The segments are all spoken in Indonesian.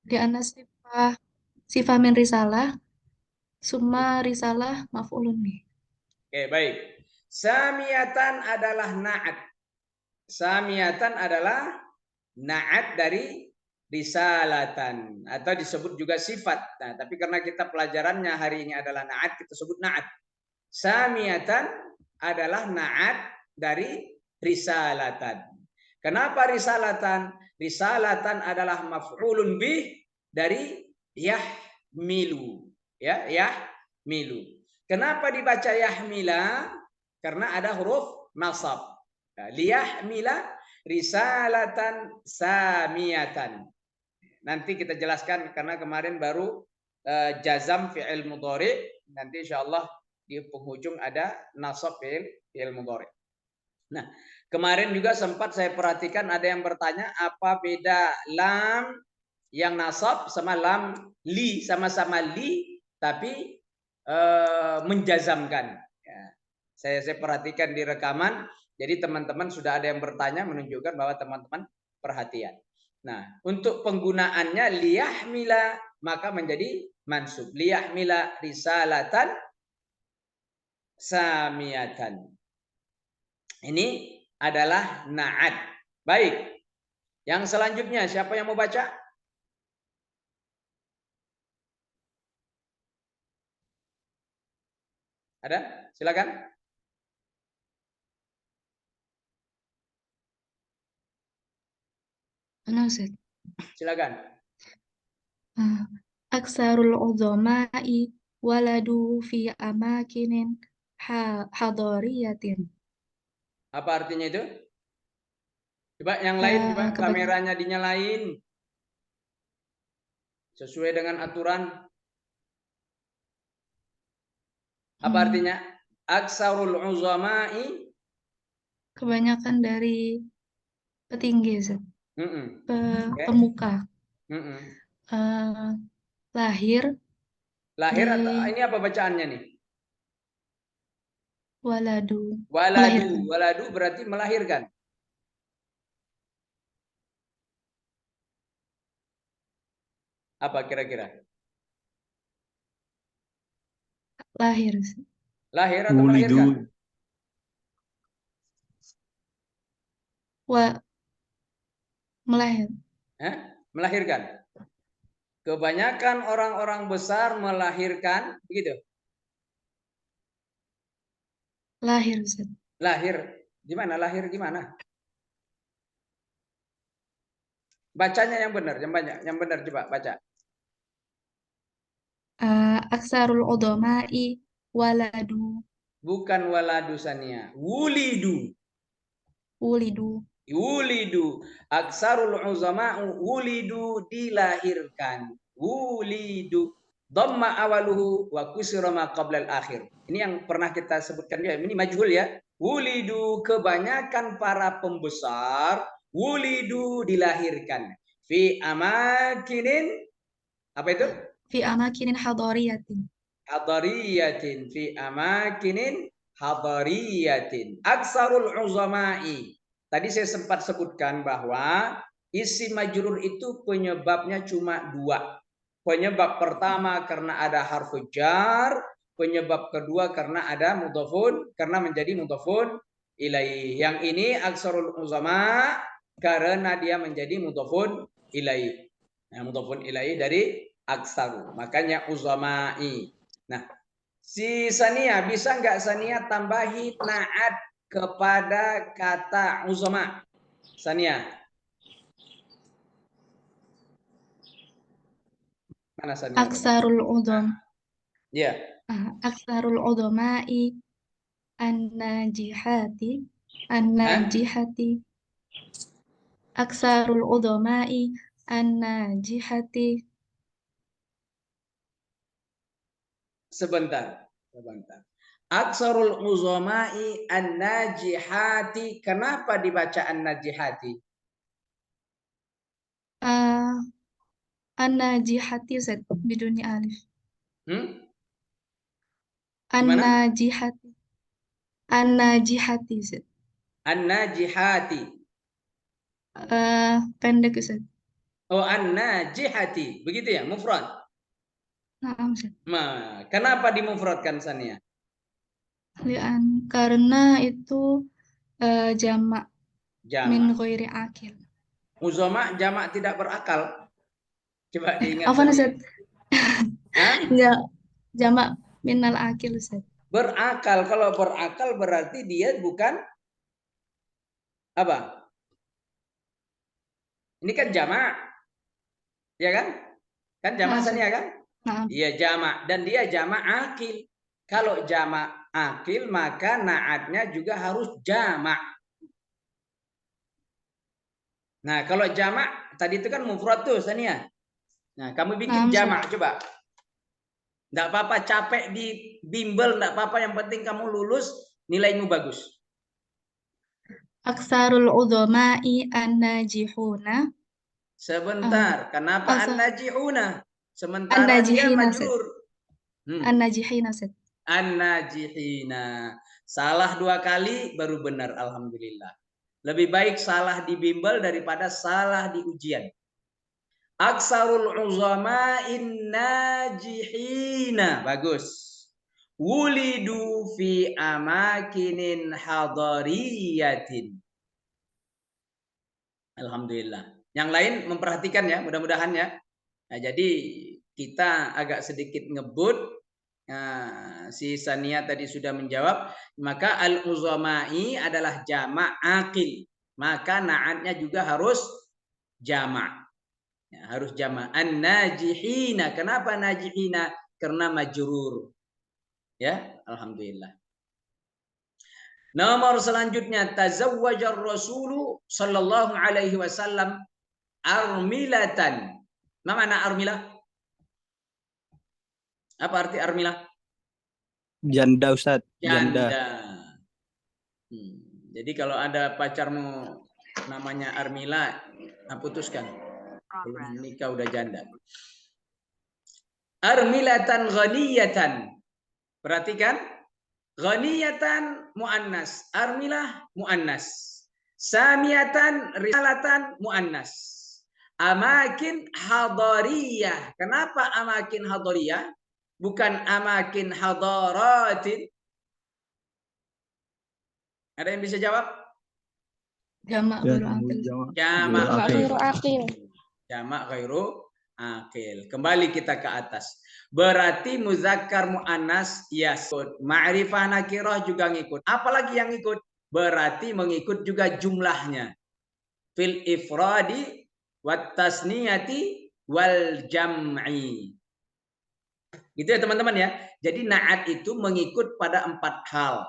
Di anna sifah min risalah, summa risalah maf'ulun bih. Oke, baik. Samiyatan adalah na'at. Samiyatan adalah na'at dari risalatan atau disebut juga sifat. Nah, tapi karena kita pelajarannya hari ini adalah na'at, kita sebut na'at. Samiyatan adalah na'at dari risalatan. Kenapa risalatan? Risalatan adalah maf'ulun bih dari yahmilu. Ya, yahmilu. Kenapa dibaca yahmila? Karena ada huruf nasab. Liyahmila risalatan samiyatan. Nanti kita jelaskan karena kemarin baru jazam fi'il mudhari. Nanti insyaallah di penghujung ada nasab fi'il mudhari. Nah, kemarin juga sempat saya perhatikan ada yang bertanya apa beda lam yang nasab sama lam li, sama-sama li tapi menjazamkan. Ya. Saya perhatikan di rekaman, jadi teman-teman sudah ada yang bertanya menunjukkan bahwa teman-teman perhatian. Nah, untuk penggunaannya liyahmila maka menjadi mansub. Liyahmila risalatan samiyatan. Ini adalah na'at. Baik. Yang selanjutnya siapa yang mau baca? Ada? Silakan. Ana Ustaz. Silakan. Aksarul udhama'i waladu fi amakinin hadariyatin. Apa artinya itu? Coba yang lain, coba kameranya dinyalain. Sesuai dengan aturan. Apa artinya? Aksarul uzama'i. Kebanyakan dari petinggi, Ustaz. Pemuka. Lahir. Lahir atau ini apa bacaannya nih? Waladu. Waladu. Waladu berarti melahirkan. Apa kira-kira? Lahir. Lahir atau melahirkan? Melahir. Melahirkan. Kebanyakan orang-orang besar melahirkan, begitu? Lahir, Ustaz. Lahir. Gimana? Lahir gimana? Bacanya yang benar, yang banyak, yang benar coba baca. Aksarul udhama'i waladu. Bukan waladu Sania, wulidu. Wulidu. Wulidu. Aksarul uzama'u wulidu, dilahirkan. Wulidu. Dhamma awaluhu wa kusira ma qabla al-akhir. Ini yang pernah kita sebutkan dia. Ini majhul ya. Wulidu, kebanyakan para pembesar wulidu dilahirkan. Fi amakinin, apa itu? Fi amakinin hadariyatin. Hadariyatin, fi amakinin hadariyatin. Aksarul uzama'i. Tadi saya sempat sebutkan bahwa isi majrur itu penyebabnya cuma dua. Penyebab pertama karena ada harfu jar, penyebab kedua karena ada mudhafun, karena menjadi mudhafun ilaih. Yang ini aksarul uzama karena dia menjadi mudhafun ilaih. Nah, mudhafun ilaih dari aksaru. Makanya uzama'i. Nah, si Sania bisa nggak Sania tambahi naat kepada kata uzama? Sania. Mana Sania? Aksarul udham. Ya. Aksarul udhama'i an-najihati. An-najihati. Aksarul udhama'i an-najihati. Sebentar. Aksarul uzama'i an-najihati. Kenapa dibaca an-najihati? An-najihati, Ustaz, biduni alif. An-najihati. An-najihati, Ustaz. An-najihati. Pendek, Ustaz. Oh, an-najihati. Begitu ya, mufrad. Naam, Ustaz. Nah, kenapa dimufradkan Sania? Karena itu jamak min Jamak. ghairi akil. Uzama jamak tidak berakal. Coba diingat Apa Sania. Ustaz? Hah? Enggak, jamak minal akil, Ustaz. Berakal. Kalau berakal berarti dia bukan apa? Ini kan jamak, ya kan? Kan jamak Naam, Ustaz. Sania kan? Naam. Iya jamak dan dia jamak akil. Kalau jamak akil maka naatnya juga harus jamak. Nah, kalau jamak tadi itu kan mufrad tuh Sania. Nah, kamu bikin Naam, Ustaz. jamak coba. Enggak apa-apa capek di bimbel, enggak apa-apa yang penting kamu lulus, nilaimu bagus. Aksarul udhama'i an-najihuna. Sebentar, kenapa Asa an-najihuna? Sementara dia an-najihina, Ustaz. majrur. An-najihina, Ustaz. An-najihina. Salah 2 kali baru benar, alhamdulillah. Lebih baik salah di bimbel daripada salah di ujian. Aksarul uzama'in najihina. Bagus. Wulidu fi amakinin hadariyatin. Alhamdulillah. Yang lain memperhatikan ya, mudah-mudahan ya. Nah, jadi kita agak sedikit ngebut. Nah, si Sania tadi sudah menjawab. Maka al-uzamai adalah jamak akil. Maka naatnya juga harus jamak. Ya, harus jamak. An-najihina. Kenapa najihina? Karena majrur. Ya, alhamdulillah. Nomor selanjutnya, tazawwajar Rasulu sallallahu alaihi wasallam armilatan. Apa makna armilah? Apa arti armilah? Janda, Ustaz. Janda. Jadi kalau ada pacarmu namanya Armila, putuskan. Belum nikah udah janda. Armilatan ghaniyatan. Perhatikan. Ghaniyatan muannas. Armilah muannas. Samiatan risalatan muannas. Amakin hadariyah. Kenapa amakin hadariyah? Bukan amakin hadaratin. Ada yang bisa jawab? Jamak ghairu akil. Jamak Ghairu akil. Jamak ghairu akil. Kembali kita ke atas. Berarti muzakkar muannas yasud. Ma'rifah nakirah juga ngikut. Apalagi yang ikut? Berarti mengikut juga jumlahnya. Fil ifradi wat tasniyati wal jam'i. Gitu ya teman-teman ya. Jadi na'at itu mengikut pada 4 hal.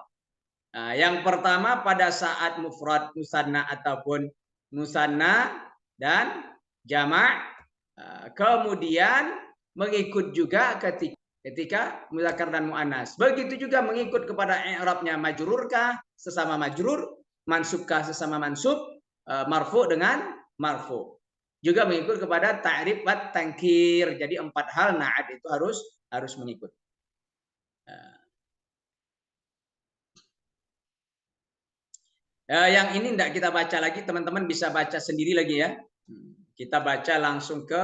Nah, yang pertama pada saat mufrad, musanna ataupun musanna dan jamak. Kemudian mengikut juga ketika muzakkar dan muannas. Begitu juga mengikut kepada i'rabnya majrurkah sesama majrur, mansubkah sesama mansub, marfu dengan marfu. Juga mengikut kepada ta'rif wat tankir. Jadi 4 hal na'at itu harus mengikut. Yang ini tidak kita baca lagi, teman-teman bisa baca sendiri lagi ya. Kita baca langsung ke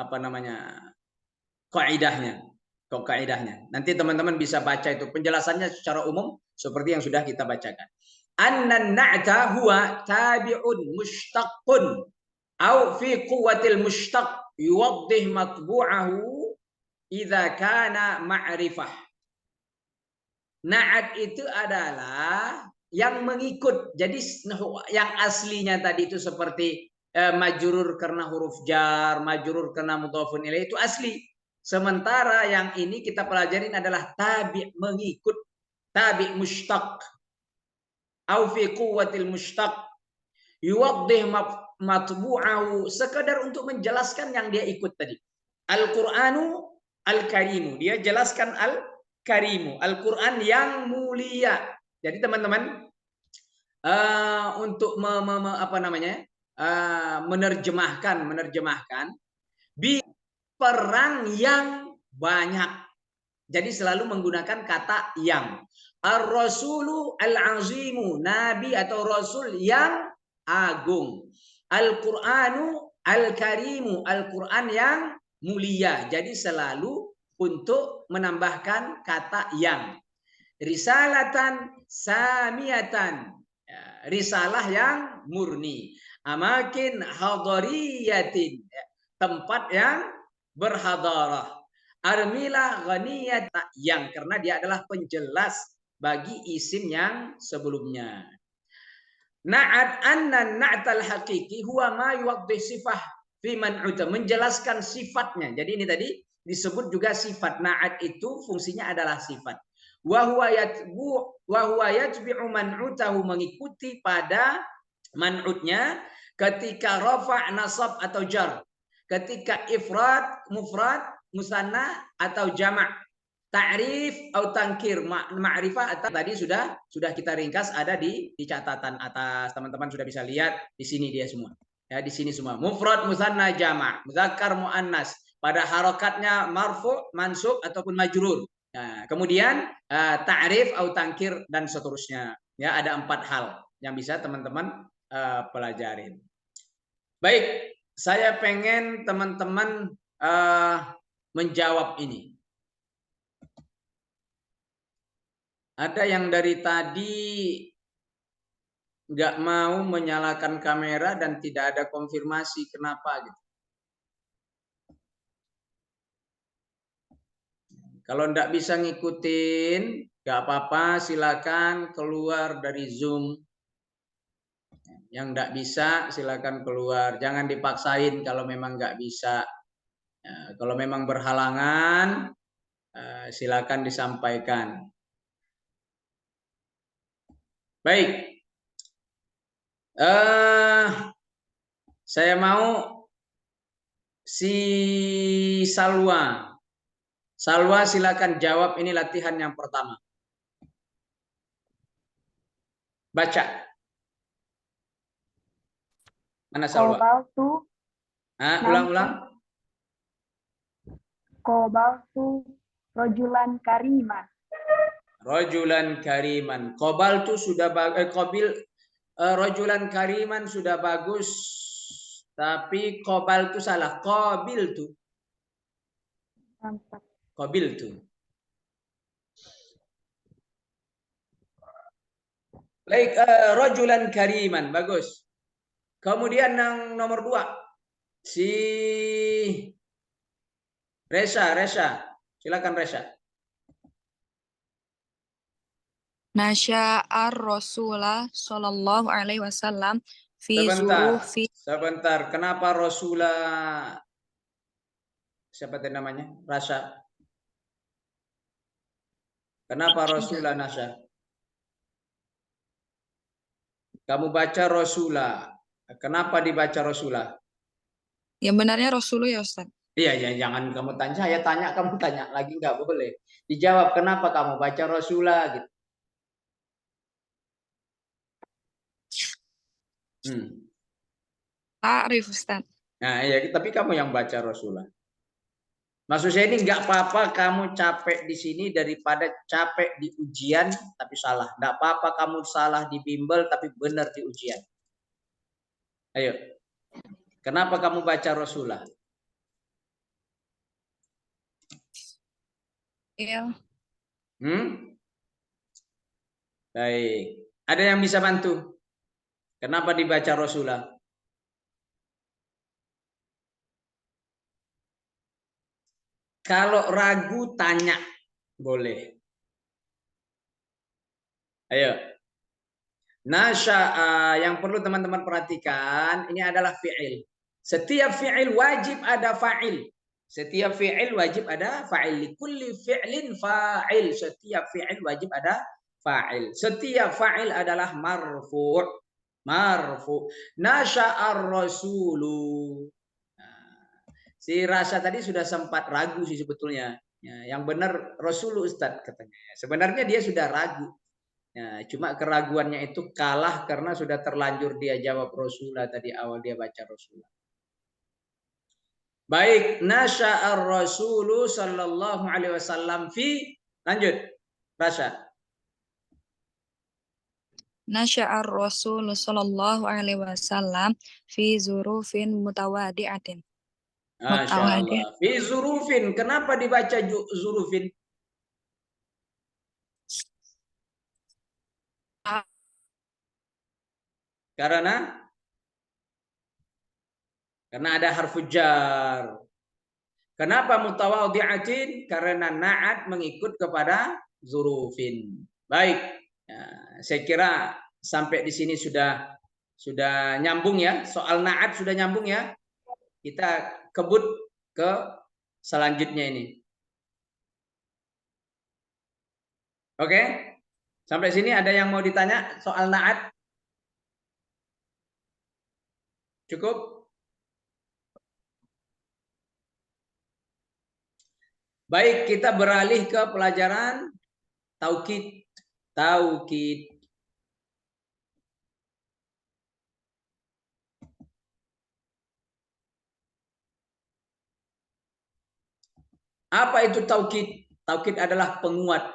apa namanya kaidahnya. Nanti teman-teman bisa baca itu penjelasannya secara umum seperti yang sudah kita bacakan. Annan na'ta huwa tabi'un mushtaqqun au fi quwwatil mushtaq yuwaddih matbu'ahu idza kana ma'rifah. Na'at itu adalah yang mengikut. Jadi yang aslinya tadi itu seperti majrur karena huruf jar, majrur karena mudhafun ilaih itu asli. Sementara yang ini kita pelajarin adalah tabi' mengikut, tabi' mushtaq. Au fi quwwatil mushtaq yuwaddih matbu'ahu, sekedar untuk menjelaskan yang dia ikut tadi. Al-Qur'anu al-Karimu, dia jelaskan Karimu, Al-Quran yang mulia. Jadi teman-teman untuk menerjemahkan perang yang banyak. Jadi selalu menggunakan kata yang. Ar-Rasulu al-Azimu, Nabi atau Rasul yang agung. Al-Qur'anu al-karimu, Al-Qur'an yang mulia. Jadi selalu untuk menambahkan kata yang. Risalatan samiyatan, risalah yang murni. Amakin hadariyatin, tempat yang berhadarah. Armilah ghaniyat yang, karena dia adalah penjelas bagi isim yang sebelumnya. Na'at anna na'tal haqiqi huwa ma yuwaddih sifah fi man'uta, menjelaskan sifatnya. Jadi ini tadi disebut juga sifat. Na'at itu fungsinya adalah sifat. Wa huwa yatbi'u man'utahu, mengikuti pada man'utnya ketika rafa', nasab atau jar. Ketika ifrad, mufrad, musanna atau jamak. Ta'rif atau tangkir, ma'rifah atau tadi sudah kita ringkas, ada di catatan atas. Teman-teman sudah bisa lihat di sini dia semua. Ya, di sini semua. Mufrad, musanna, jamak, muzakkar, muannas. Pada harokatnya marfu, mansub ataupun majrur. Nah, kemudian ta'rif atau tangkir dan seterusnya. Ya, ada 4 hal yang bisa teman-teman pelajarin. Baik, saya pengen teman-teman menjawab ini. Ada yang dari tadi nggak mau menyalakan kamera dan tidak ada konfirmasi kenapa gitu. Kalau nggak bisa ngikutin, nggak apa-apa, silakan keluar dari Zoom. Yang nggak bisa silakan keluar, jangan dipaksain kalau memang nggak bisa. Kalau memang berhalangan, silakan disampaikan. Baik, saya mau si Salwa. Salwa silakan jawab, ini latihan yang pertama. Baca. Mana Salwa? Qabaltu. Ulang-ulang. Qabaltu rojulan kariman. Rojulan kariman. Qabaltu sudah bagus. Rojulan kariman sudah bagus. Tapi qabaltu salah. Qabiltu. Mantap. Qabiltu. Baik, rojulan kariman, bagus. Kemudian yang nomor 2, si Resa, silakan Resa. Nasya ar-Rasulullah sallallahu alaihi wasallam fi zurufi. Sebentar. Kenapa Rasulullah? Siapa tadi namanya? Rasa. Kenapa Rasulullah Nasya? Kamu baca Rasulullah. Kenapa dibaca Rasulullah? Yang benarnya Rasulullah ya Ustaz. Iya, ya, jangan kamu tanya, saya tanya, kamu tanya lagi, nggak boleh. Dijawab kenapa kamu baca Rasulullah gitu. Ta'rif Ustaz. Nah, ya, tapi kamu yang baca Rasulullah. Maksud saya ini nggak apa-apa kamu capek di sini daripada capek di ujian tapi salah. Nggak apa-apa kamu salah di bimbel tapi benar di ujian. Ayo. Kenapa kamu baca Rasulullah? Iya. Baik. Ada yang bisa bantu? Kenapa dibaca Rasulullah? Kalau ragu tanya, boleh. Ayo. Nasya'a, yang perlu teman-teman perhatikan, ini adalah fi'il. Setiap fi'il wajib ada fa'il. Setiap fi'il wajib ada fa'il. Likulli fi'lin fa'il. Setiap fi'il wajib ada fa'il. Setiap fa'il adalah marfu'. Marfu'. Nasya'ar rasulu. Si Rasa tadi sudah sempat ragu sih sebetulnya. Ya, yang benar Rasul Ustadz katanya. Sebenarnya dia sudah ragu. Ya, cuma keraguannya itu kalah karena sudah terlanjur dia jawab Rasulullah tadi awal dia baca Rasulullah. Baik, nasya'ar Rasulu sallallahu alaihi wasallam fi, lanjut. Rasa. Nasya'ar Rasul sallallahu alaihi wasallam fi zurufin mutawadi'atin. Masya Allah. Fi zurufin. Kenapa dibaca zurufin? Karena ada harfu jar. Kenapa mutawadhi'atin? Karena na'at mengikut kepada zurufin. Baik. Ya, saya kira sampai di sini sudah nyambung ya. Soal na'at sudah nyambung ya. Kita kebut ke selanjutnya ini. Oke? Sampai sini ada yang mau ditanya soal na'at? Cukup? Baik, kita beralih ke pelajaran taukid. Taukid. Apa itu taukid? Taukid adalah penguat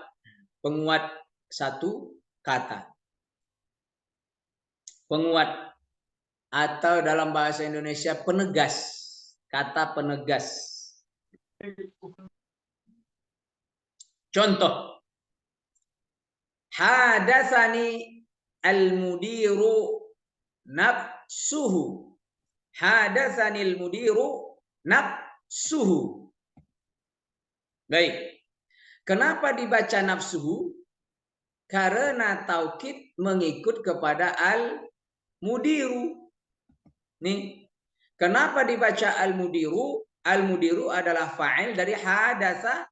satu kata. Penguat atau dalam bahasa Indonesia penegas. Kata penegas. Contoh. Hadatsani al-mudiru nafsuhu. Hadatsani al-mudiru nafsuhu. Baik. Kenapa dibaca nafsuhu? Karena taukid mengikut kepada al-mudiru. Nih. Kenapa dibaca al-mudiru? Al-mudiru adalah fa'il dari hadatsa.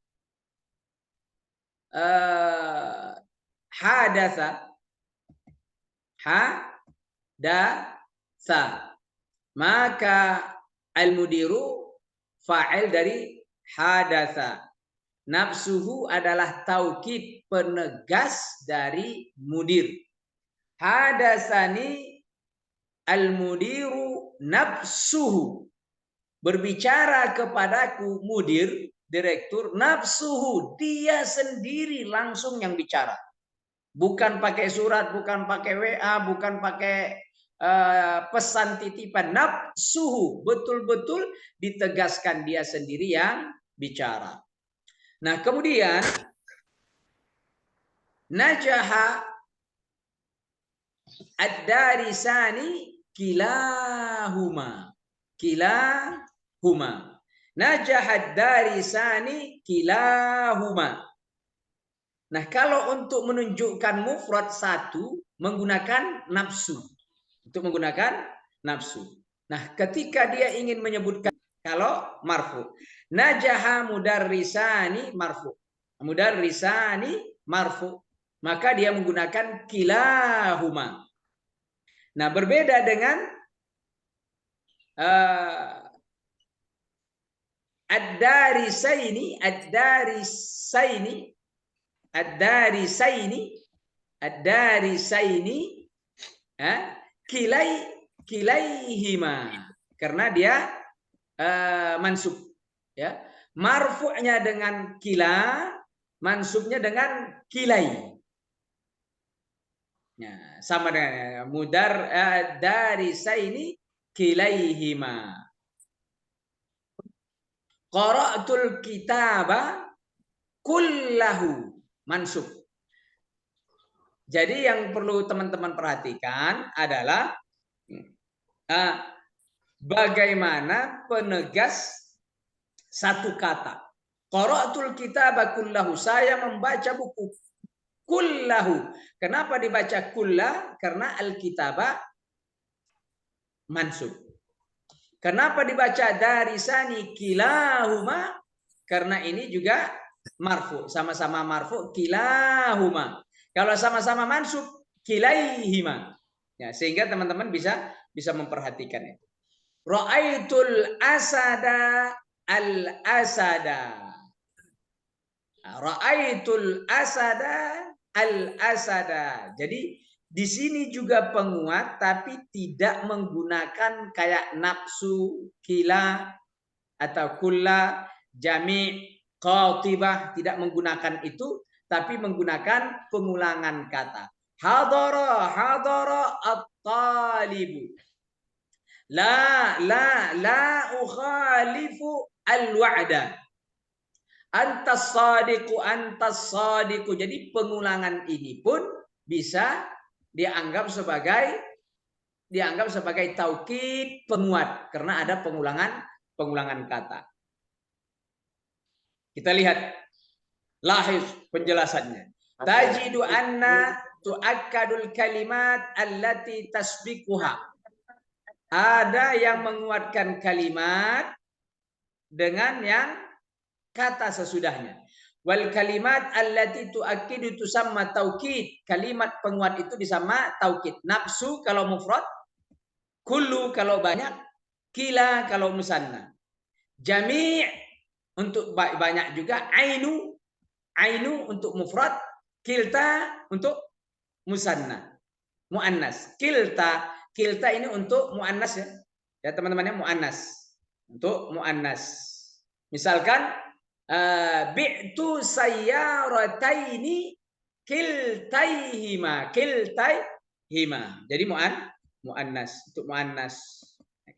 Hadasa. Maka al-mudiru fa'il dari hadasa. Nafsuhu adalah taukid penegas dari mudir. Hadasani al-mudiru nafsuhu. Berbicara kepadaku mudir, direktur, nafsuhu, dia sendiri langsung yang bicara. Bukan pakai surat, bukan pakai WA, bukan pakai pesan titipan. Nafsuhu, betul-betul ditegaskan dia sendiri yang bicara. Nah, kemudian najaha ad-darisani kilahuma. Kilahuma. Najaha ad-darisani kilahuma. Nah, kalau untuk menunjukkan mufrad satu menggunakan nafsu. Untuk menggunakan nafsu. Nah, ketika dia ingin menyebutkan kalau marfu. Najaha mudarrisani marfu. Mudarrisani marfu. Maka dia menggunakan kilahuma. Nah, berbeda dengan ad-darisaini, ad-darisaini, ad-darisaini, ad-darisaini, kilaihima. Karena dia mansub, ya. Marfu'nya dengan kila, mansubnya dengan kilai. Ya, sama dengan mudar darisaini kilaihima. Qara'tul kitaba kullahu mansub. Jadi yang perlu teman-teman perhatikan adalah bagaimana penegas satu kata. Qara'tul kitaba kullahu, saya membaca buku. Kullahu. Kenapa dibaca kullah? Karena al-kitaba mansub. Kenapa dibaca darisani kilahuma? Karena ini juga marfu, sama-sama marfu kilahuma. Kalau sama-sama mansub kilaihima. Ya, sehingga teman-teman bisa memperhatikan itu. Ra'aitul asada al-asada. Ra'aitul asada al-asada. Jadi di sini juga penguat tapi tidak menggunakan kayak nafsu, kila atau kulla, jami', qatibah, tidak menggunakan itu tapi menggunakan pengulangan kata. Hadara at-talibu. La ukhalifu al-wa'da. Antas sadiqu. Jadi pengulangan ini pun bisa dianggap sebagai taukid penguat karena ada pengulangan kata. Kita lihat lahir penjelasannya. Tajidu anna tu'akkadul kalimat allati tasbiquha. Ada yang menguatkan kalimat dengan yang kata sesudahnya. Wal kalimat allati tu'akkidu tusamma taukid. Kalimat penguat itu disama taukid. Nafsu kalau mufrad, kullu kalau banyak, kila kalau musanna. Jami' untuk banyak juga, ainu untuk mufrad, kilta untuk musanna, muannas. Kilta ini untuk muannas ya. Ya teman-temannya muannas. Untuk muannas. Misalkan bi'tu sayyarataini kiltaihima. Jadi muannas, untuk muannas.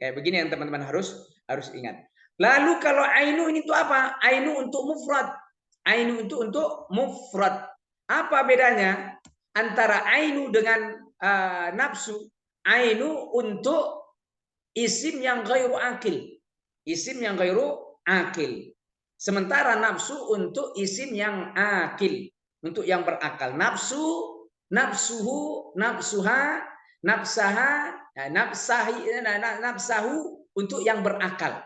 Kayak begini yang teman-teman harus ingat. Lalu kalau ainu ini itu apa? Ainu untuk mufrad. Ainu itu untuk mufrad. Apa bedanya antara ainu dengan nafsu? Ainu untuk isim yang ghairu akil. Isim yang ghairu akil. Sementara nafsu untuk isim yang akil. Untuk yang berakal. Nafsuhu, nafsuha, nafsahu untuk yang berakal.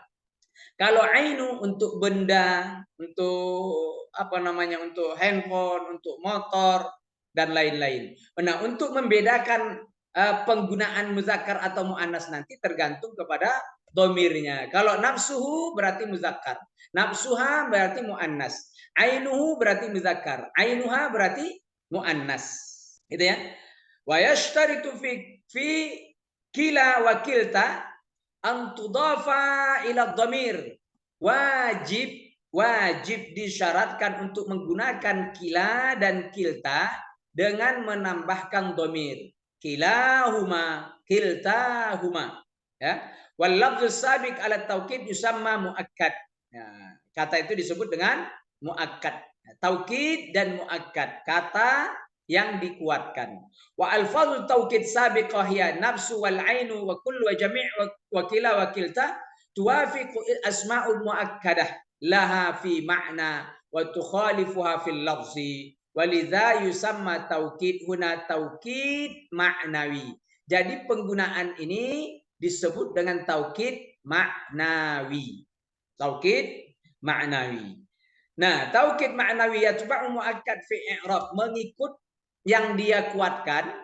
Kalau ainu untuk benda, untuk untuk handphone, untuk motor dan lain-lain. Nah, untuk membedakan penggunaan muzakkar atau muannas nanti tergantung kepada domirnya. Kalau nafsuhu berarti muzakkar, nafsuha berarti muannas, ainuhu berarti muzakkar, ainuha berarti muannas. Gitu ya. Wa yashtaritu fi kila wa kilta an tudafa ila dhamir. Wajib disyaratkan untuk menggunakan kila dan kilta dengan menambahkan dhamir. Kilahuma, kiltahuma. Ya. Wal lafdz sabiq ala taukid yusamma muakkad. Ya, kata itu disebut dengan muakkad. Taukid dan muakkad, kata yang dikuatkan. Wa alfazul taukid sabiqah hiya nafsu wal ainu wa kullu wa jami' wa kila wa kilta tuwafiqu asma'ul muakkadah laha fi ma'na wa tukhalifuha fil lafzi. Walidha yusamma taukid huna taukid ma'nawi. Jadi penggunaan ini disebut dengan taukid ma'nawi. Taukid ma'nawi. Nah, taukid ma'nawi yatba'u muakkad fi i'rab, mengikut yang dia kuatkan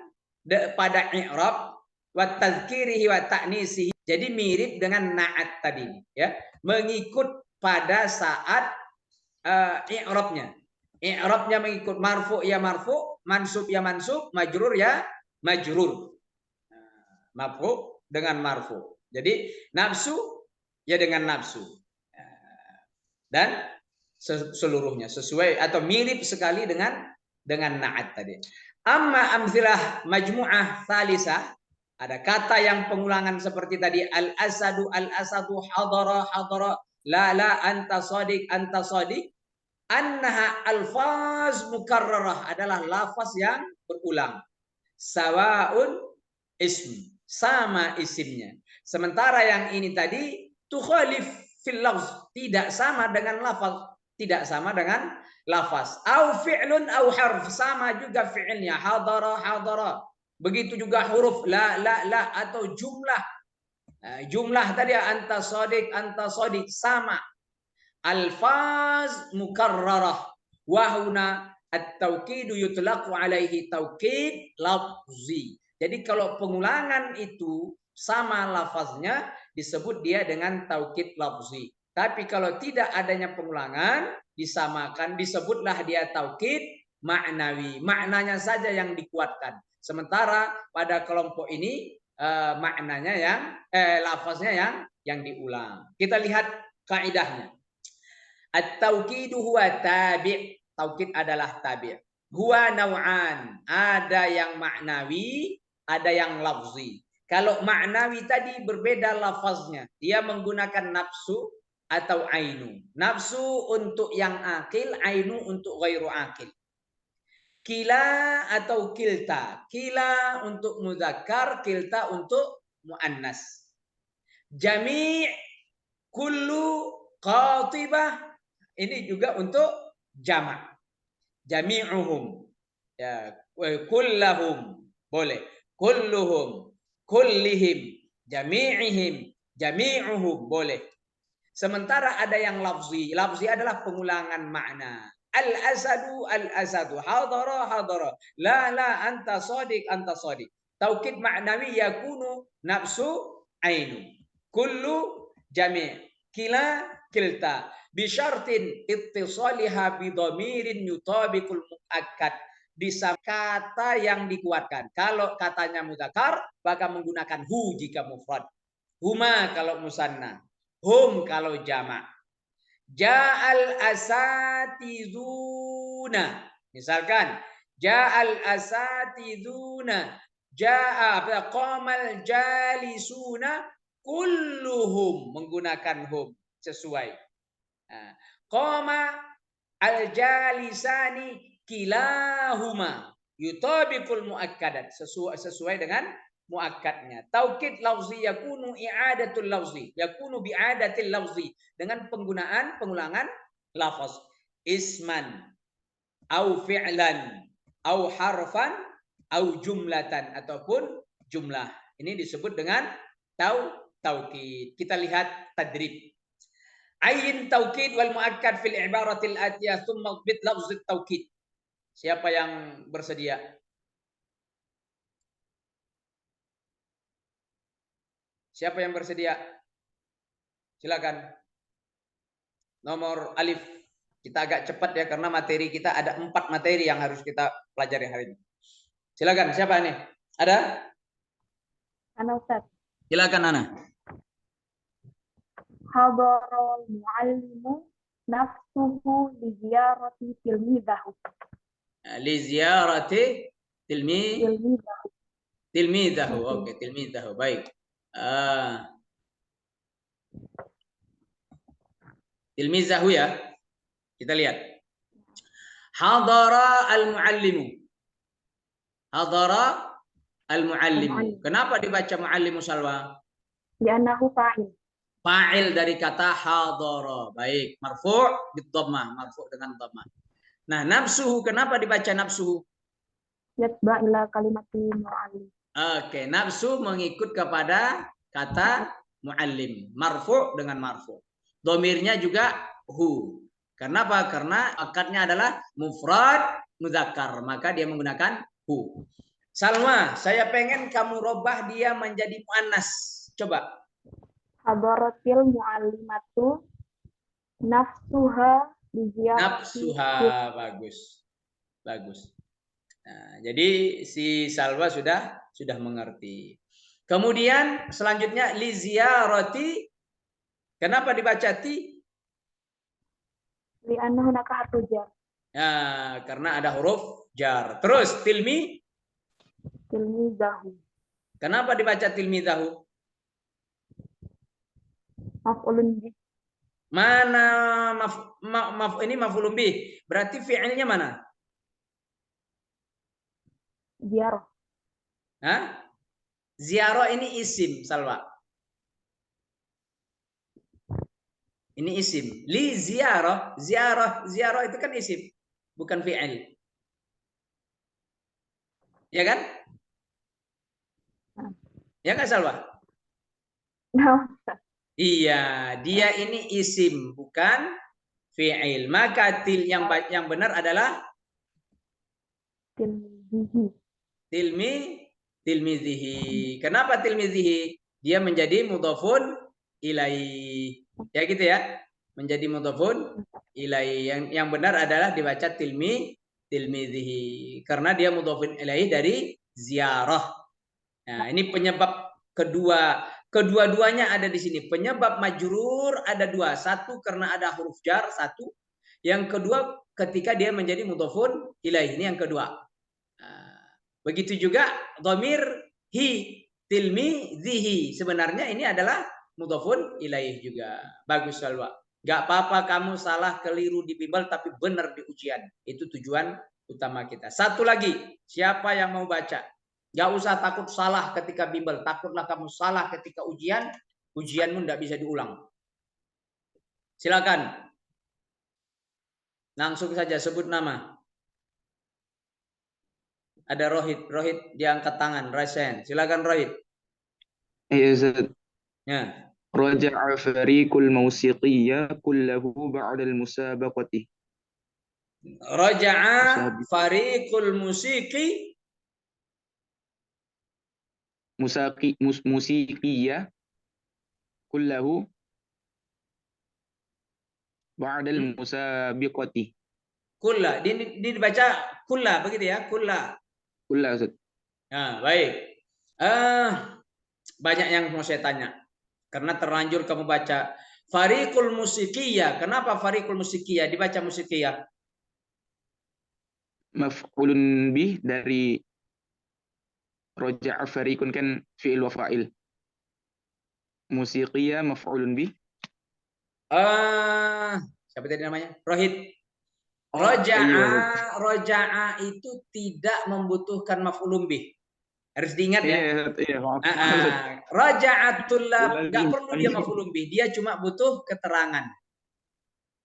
pada i'rab wa tadhkirihi wa ta'nisihi. Jadi mirip dengan na'at tadi ya. Mengikut pada saat i'rabnya. I'rabnya mengikut marfu ya marfu, mansub ya mansub, majrur ya majrur. Marfu dengan marfu. Jadi nafsu ya dengan nafsu. Dan seluruhnya sesuai atau mirip sekali dengan na'at tadi. Amma amzilah majmu'ah thalisah, ada kata yang pengulangan seperti tadi al-asadu hadara, la anta sadiq. Annaha alfaz mukarrarah, adalah lafaz yang berulang. Sawaun ism, sama isimnya. Sementara yang ini tadi tukhalif fil lafz, tidak sama dengan lafaz, Au fi'lun au harf, sama juga fi'ilnya, hadara. Begitu juga huruf la atau jumlah. Jumlah tadi anta sadiq sama. Alfaz mukarrarah wa huna at-taukidu yutlaqu alaihi taukid lafzi. Jadi kalau pengulangan itu sama lafaznya disebut dia dengan taukid lafzi. Tapi kalau tidak adanya pengulangan disamakan, disebutlah dia taukid ma'nawi. Maknanya saja yang dikuatkan. Sementara pada kelompok ini maknanya yang lafaznya yang diulang. Kita lihat kaidahnya. At-taukidu huwa tabi'. Taukid adalah tabi'. Huwa naw'an. Ada yang maknawi, ada yang lafzi. Kalau maknawi tadi berbeda lafaznya. Dia menggunakan nafsu atau ainu. Nafsu untuk yang akil, ainu untuk ghairu akil. Kila atau kilta. Kila untuk mudzakkar, kilta untuk muannas. Jami' kullu qatibah ini juga untuk jamak. Jami'uhum. Ya, kullahum boleh. Kulluhum, kullihim, jami'ihim, jami'uhum boleh. Sementara ada yang lafzi. Lafzi adalah pengulangan makna. Al-asadu, al-asadu. Hadara, hadara. La, la, anta sadiq, anta sadiq. Taukid ma'nawi yakunu nafsu ainu. Kullu jami'. Kila, kilta. Bisyartin ittisaliha bidhamirin yutabiqul muakkad. Bisa kata yang dikuatkan. Kalau katanya mudzakkar, maka menggunakan hu jika mufrad. Huma kalau musanna. Hum kalau jamak. Ja'al asatiduna. Misalkan ja'al asatiduna. Ja'a qamal jalisuna kulluhum menggunakan hum sesuai. Qama al-jalisani kilahuma yutabiqul muakkadat sesuai dengan muakkadnya. Taukid lafzi yakunu i'adatul lafzi, yakunu bi'adatil lafzi dengan pengulangan lafaz. Isman au fi'lan au harfan au jumlatan ataupun jumlah. Ini disebut dengan taukid. Kita lihat tadrib. Ayin taukid wal muakkad fil ibaratil atiyah thumma bit lafzit taukid. Siapa yang bersedia? Siapa yang bersedia? Silakan. Nomor alif. Kita agak cepat ya karena materi kita ada 4 materi yang harus kita pelajari hari ini. Silakan. Siapa nih? Ada? Ana Ustaz. Silakan Ana. Hadarul muallimu nafsuhu li ziyarati tilmidahu. Li ziyarati tilmidahu. Oke, tilmidahu. Baik. Tilmizahu ya. Kita lihat. Hadara al-muallimu. Hadara al-muallimu. Kenapa dibaca muallimu Salwa? Li'annahu fa'il. Fa'il dari kata hadara. Baik, marfu' bid-dhammah, marfu' dengan dhammah. Nah, nafsuhu kenapa dibaca nafsuhu? Yatba ila kalimati mu'allim. Oke, nafsu mengikut kepada kata muallim, marfu' dengan marfu'. Domirnya juga hu. Kenapa? Karena akadnya adalah mufrad mudzakkar, maka dia menggunakan hu. Salma, saya pengen kamu robah dia menjadi muannas. Coba. Hadaratil muallimatu nafsuha li ziyarati. Nafsuha, bagus. Bagus. Nah, jadi si Salwa sudah mengerti. Kemudian selanjutnya li ziyarati. Kenapa dibaca ti? Li'annahu hunaka harfu jar. Ya, karena ada huruf jar. Terus Tilmizahu. Kenapa dibaca tilmizahu? Maf'ulun bih. Mana ini maf'ulun bih? Berarti fi'ilnya mana? Ziyarah. Hah? Ziarah ini isim, Salwa. Ini isim. Li ziarah itu kan isim, bukan fi'il. Ya kan? Ya kan Salwa? Nah, Iya, dia ini isim, bukan fi'il. Maka yang benar adalah tilmizihi. Kenapa tilmizihi? Dia menjadi mudhafun ilaih. Ya gitu ya. Menjadi mudhafun ilaih. Yang benar adalah dibaca tilmizihi. Karena dia mudhafun ilaih dari ziarah. Nah, ini penyebab kedua-duanya ada di sini. Penyebab majrur ada 2. 1 karena ada huruf jar, 1. Yang kedua ketika dia menjadi mudhofun ilaih. Ini yang kedua. Begitu juga dhamir hi tilmidhihi. Sebenarnya ini adalah mudhofun ilaih juga. Bagus Salwa. Gak apa-apa kamu salah keliru di bimbel tapi benar di ujian. Itu tujuan utama kita. Satu lagi, siapa yang mau baca? Gak usah takut salah ketika bimbel. Takutlah kamu salah ketika ujian. Ujianmu tidak bisa diulang. Silakan. Langsung saja sebut nama. Ada Rohid. Rohid diangkat tangan. Raisen. Silakan Rohid. Iya, Ustaz. Ya. Raja'a fariqul musiqiyya kullahu ba'da al-musabaqati. Raja'a fariqul musiki Musiqiyya kullahu ba'da al-musabiqati. kulla. Dibaca kulla begitu ya, kulla. Kullahu, Ustaz. Nah, baik. Banyak yang mau saya tanya. Karena terlanjur kamu baca fariqul musikiyah. Kenapa fariqul musikiyah dibaca musikiyah? Maf'ulun bih dari raja'a fariqun kan fi'il wa fa'il. Musiqiyya maf'ulun bih. Siapa tadi namanya? Rohid. Oh, iya. Roja'a itu tidak membutuhkan maf'ulun bih. Harus diingat ya. Iya, maaf. Raja'atul Lazim. nggak perlu dia maf'ulun bih, dia cuma butuh keterangan.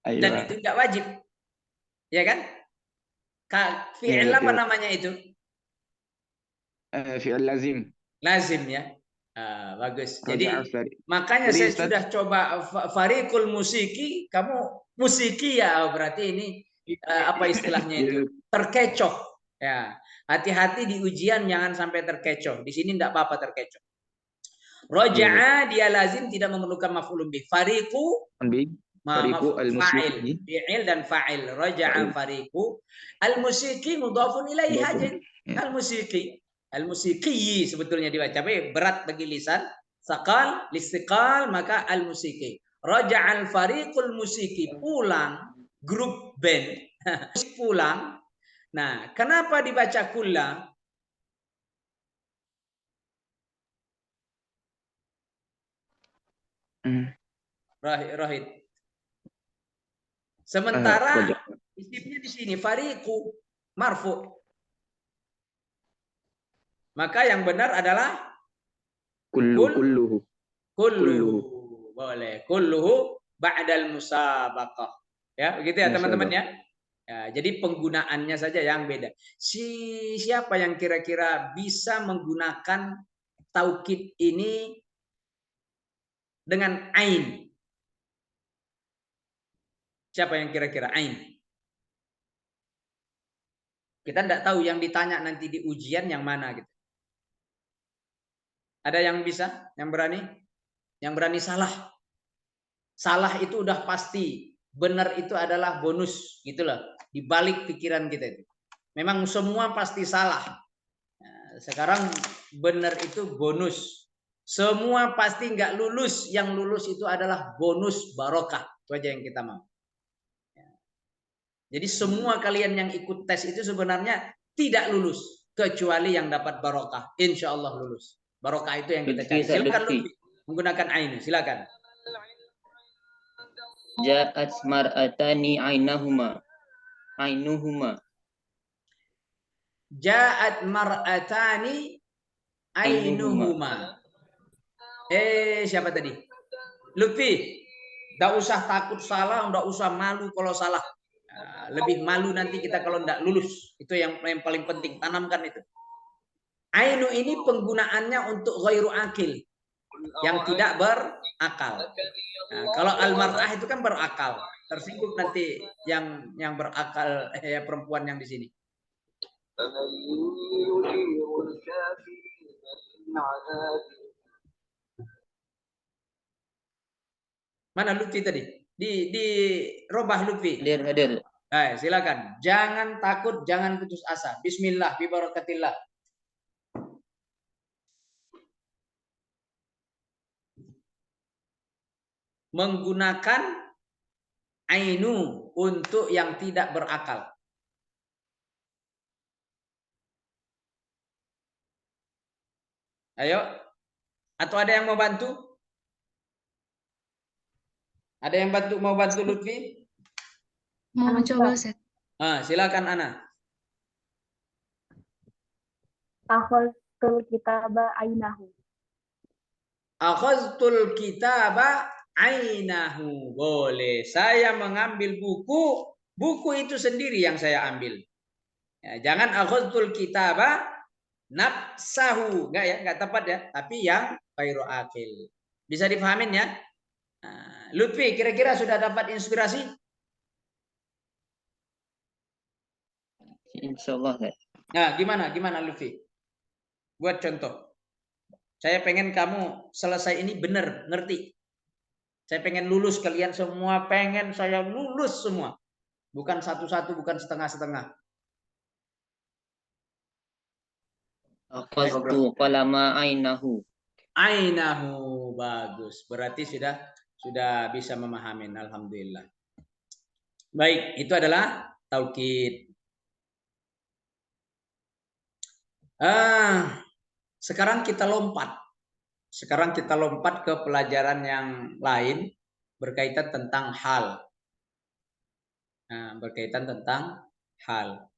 Dan Iya. itu nggak wajib. Ya kan? Fi'il apa namanya itu? Fi'il lazim. Lazim ya. Bagus. Jadi makanya Jadi, saya Ustaz, sudah coba fariqul musiki, kamu musiki ya, berarti ini apa istilahnya itu? Terkecoh. Ya, hati-hati di ujian jangan sampai terkecoh. Di sini tidak apa-apa terkecoh. Roja'a dia lazim tidak memerlukan maf'ulun bih. Fariqu fa'il, fi'il dan fa'il. Roja'a fariqu. Al-musiki mudhafun ilaihi aja. Al-musiki sebetulnya dibaca, tapi berat bagi lisan. Sakal, listiqal, maka al-musiki. Raja'al fariqul musiki, pulang grup band. Pulang. Nah, kenapa dibaca kulla? Rohid. Sementara isimnya di sini fariqu marfu. Maka yang benar adalah kulluhu. Boleh. Kulluhu ba'dal musabaqah. Ya, begitu ya teman-teman ya. Ya, jadi penggunaannya saja yang beda. Siapa yang kira-kira bisa menggunakan taukid ini dengan ain? Siapa yang kira-kira ain? Kita tidak tahu yang ditanya nanti di ujian yang mana gitu. Ada yang bisa? Yang berani? Yang berani salah? Salah itu udah pasti. Benar itu adalah bonus gitu loh. Di balik pikiran kita itu. Memang semua pasti salah. Nah, sekarang benar itu bonus. Semua pasti nggak lulus. Yang lulus itu adalah bonus barokah. Itu aja yang kita mau. Jadi semua kalian yang ikut tes itu sebenarnya tidak lulus. Kecuali yang dapat barokah. Insya Allah lulus. Barokah itu yang kita cari. Silakan Lutfi. Menggunakan ainu. Silakan. Ja'at mar'atani ainuhuma. Ja'at mar'atani ainuhuma. Siapa tadi? Lutfi. Tidak usah takut salah, tidak usah malu kalau salah. Lebih malu nanti kita kalau tidak lulus. Itu yang paling penting. Tanamkan itu. Ainu ini penggunaannya untuk ghairu akil. Yang tidak berakal. Nah, kalau al-mar'ah itu kan berakal. Tersinggung nanti yang berakal perempuan yang di sini. Mana Lutfi tadi? Di robah Lutfi. Hadir. Silakan. Jangan takut, jangan putus asa. Bismillah, bibarakatillah. Menggunakan ainu. untuk yang tidak berakal. Ayo. Atau ada yang mau bantu? Ada yang mau bantu Lutfi? Mau mencoba, Ustaz. Silakan Ana. Akhadtul kitaba ainahu. Akhadtul kitaba ainahu. Boleh. Saya mengambil buku itu sendiri yang saya ambil. Ya, jangan akhadtul kitaba nafsahu. Enggak ya, enggak tepat ya. Tapi yang ghairu akil. Bisa dipahamin ya? Lutfi, kira-kira sudah dapat inspirasi? Insyaallah. Nah, gimana Lutfi? Buat contoh. Saya pengen kamu selesai ini benar, ngerti. Saya pengen lulus, kalian semua pengen saya lulus semua. Bukan satu-satu, bukan setengah-setengah. Akhadtu qalama ainahu. Ainahu, bagus. Berarti sudah bisa memahami. Alhamdulillah. Baik, itu adalah taukid. Sekarang kita lompat. Ke pelajaran yang lain berkaitan tentang hal. Berkaitan tentang hal.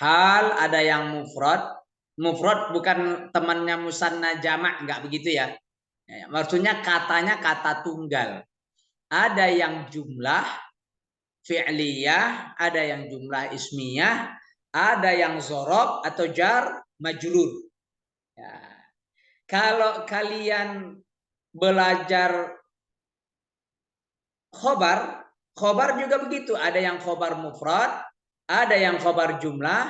Hal ada yang mufrad. Mufrad bukan temannya musanna jamak, enggak begitu ya. Maksudnya katanya kata tunggal. Ada yang jumlah fi'liyah, ada yang jumlah ismiyah, ada yang zorob atau jar majrur. Ya. Kalau kalian belajar khobar juga begitu. Ada yang khobar mufrad, ada yang khobar jumlah,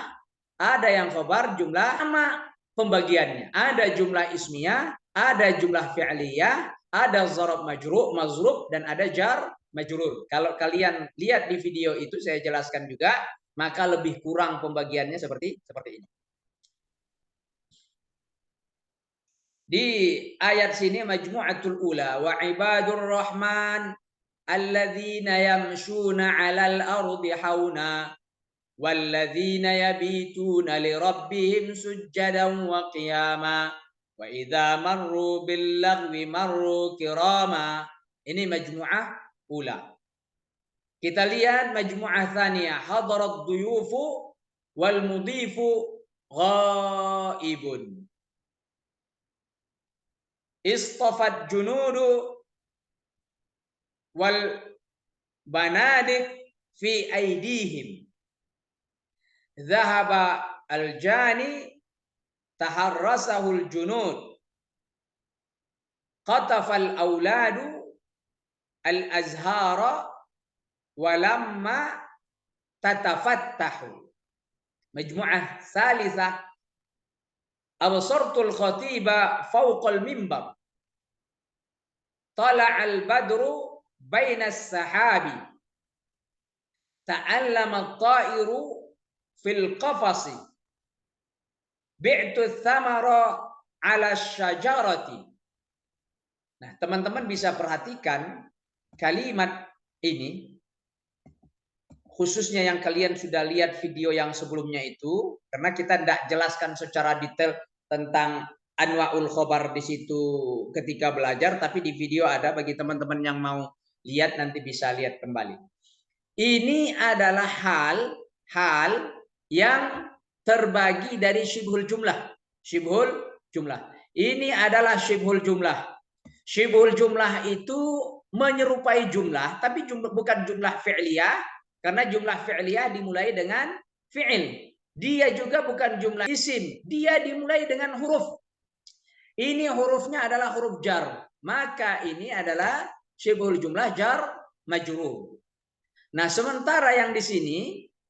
ada yang khobar jumlah, sama pembagiannya. Ada jumlah ismiyah, ada jumlah fi'liyah, ada zorob mazrub, dan ada jar majrur. Kalau kalian lihat di video itu saya jelaskan juga, maka lebih kurang pembagiannya seperti ini. Di ayat sini majmu'atul ula wa ibadur rahman alladzina yamshuna 'alal ardi hauna walladzina yabituna lirabbihim sujjadan wa qiyama wa idza marru bil lagwi marru kirama. Ini majmu'ah ula. Kita lihat majmu'ah tsaniyah, hadarat duyufu wal mudhifu ghaibun. Istafat junudu wal banadik fi aidihim. Dhahaba al-jani taharrasahu al-junud. Qatafa al-awladu al-azhara walamma tatafattahu. Majmu'ah thalithah. Absartul khatiba fawqal mimbar. Tala'al badru bainas sahabi. Ta'allama at-ta'iru fil qafasi. Bi'tu thamara 'ala syajarati. Nah, teman-teman bisa perhatikan kalimat ini, khususnya yang kalian sudah lihat video yang sebelumnya itu, karena kita tidak jelaskan secara detail tentang anwa'ul khobar di situ ketika belajar, tapi di video ada bagi teman-teman yang mau lihat nanti bisa lihat kembali. Ini adalah hal yang terbagi dari syibhul jumlah. Syibhul jumlah. Ini adalah syibhul jumlah. Syibhul jumlah itu menyerupai jumlah, tapi bukan jumlah fi'liyah, karena jumlah fi'liyah dimulai dengan fi'il. Dia juga bukan jumlah isim, dia dimulai dengan huruf. Ini hurufnya adalah huruf jar. Maka ini adalah syibhul jumlah jar majrur. Nah, sementara yang di sini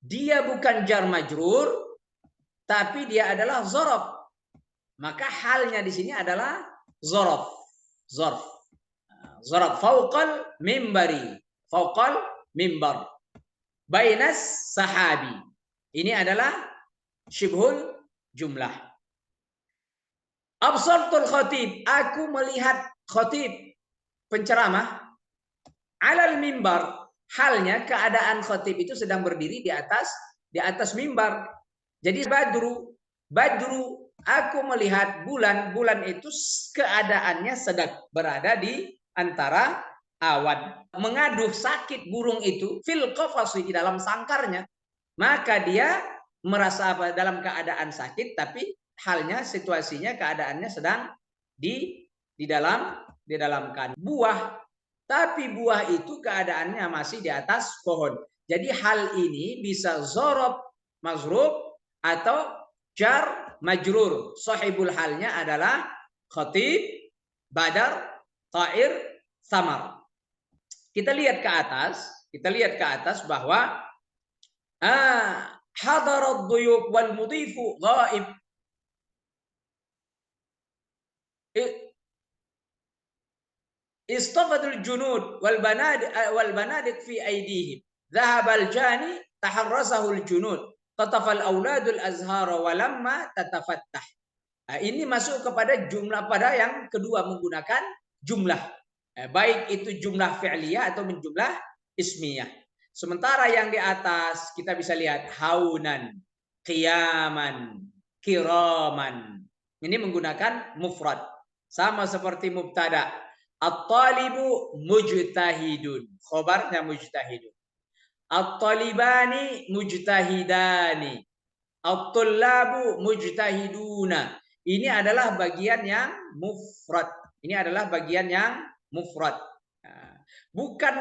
dia bukan jar majrur, tapi dia adalah zorof. Maka halnya di sini adalah zorof. Zorof. Zorof fauqal mimbari. Fauqal mimbar. Bainas sahabi. Ini adalah syibhul jumlah. Absartul khatib. Aku melihat khatib penceramah alal mimbar halnya keadaan khatib itu sedang berdiri di atas mimbar. Jadi badru, aku melihat bulan itu keadaannya sedang berada di antara awan. Mengaduh sakit burung itu fil qafasi, di dalam sangkarnya. Maka dia merasa dalam keadaan sakit, tapi halnya situasinya keadaannya sedang di dalam kandang buah. Tapi buah itu keadaannya masih di atas pohon. Jadi hal ini bisa zorob mazrub atau jar majrur. Sahibul halnya adalah khatib, badar, ta'ir, samar. Kita lihat ke atas bahwa hadarat duyub wal mudhifu ghaib. Istafadul junud wal banadik fi aydihim. Dhahabal jani taharrasahul junud. Tatafal auladul azhara walamma tatafattah. Nah, ini masuk kepada jumlah pada yang kedua menggunakan jumlah. Baik itu jumlah fi'liyah atau jumlah ismiyah. Sementara yang di atas kita bisa lihat haunan, qiyaman, kiraman. Ini menggunakan mufrad. Sama seperti mubtada. At-talibu mujtahidun. Khobarnya mujtahidun. At-talibani mujtahidani. At-tullabu mujtahiduna. Ini adalah bagian yang mufrad. Bukan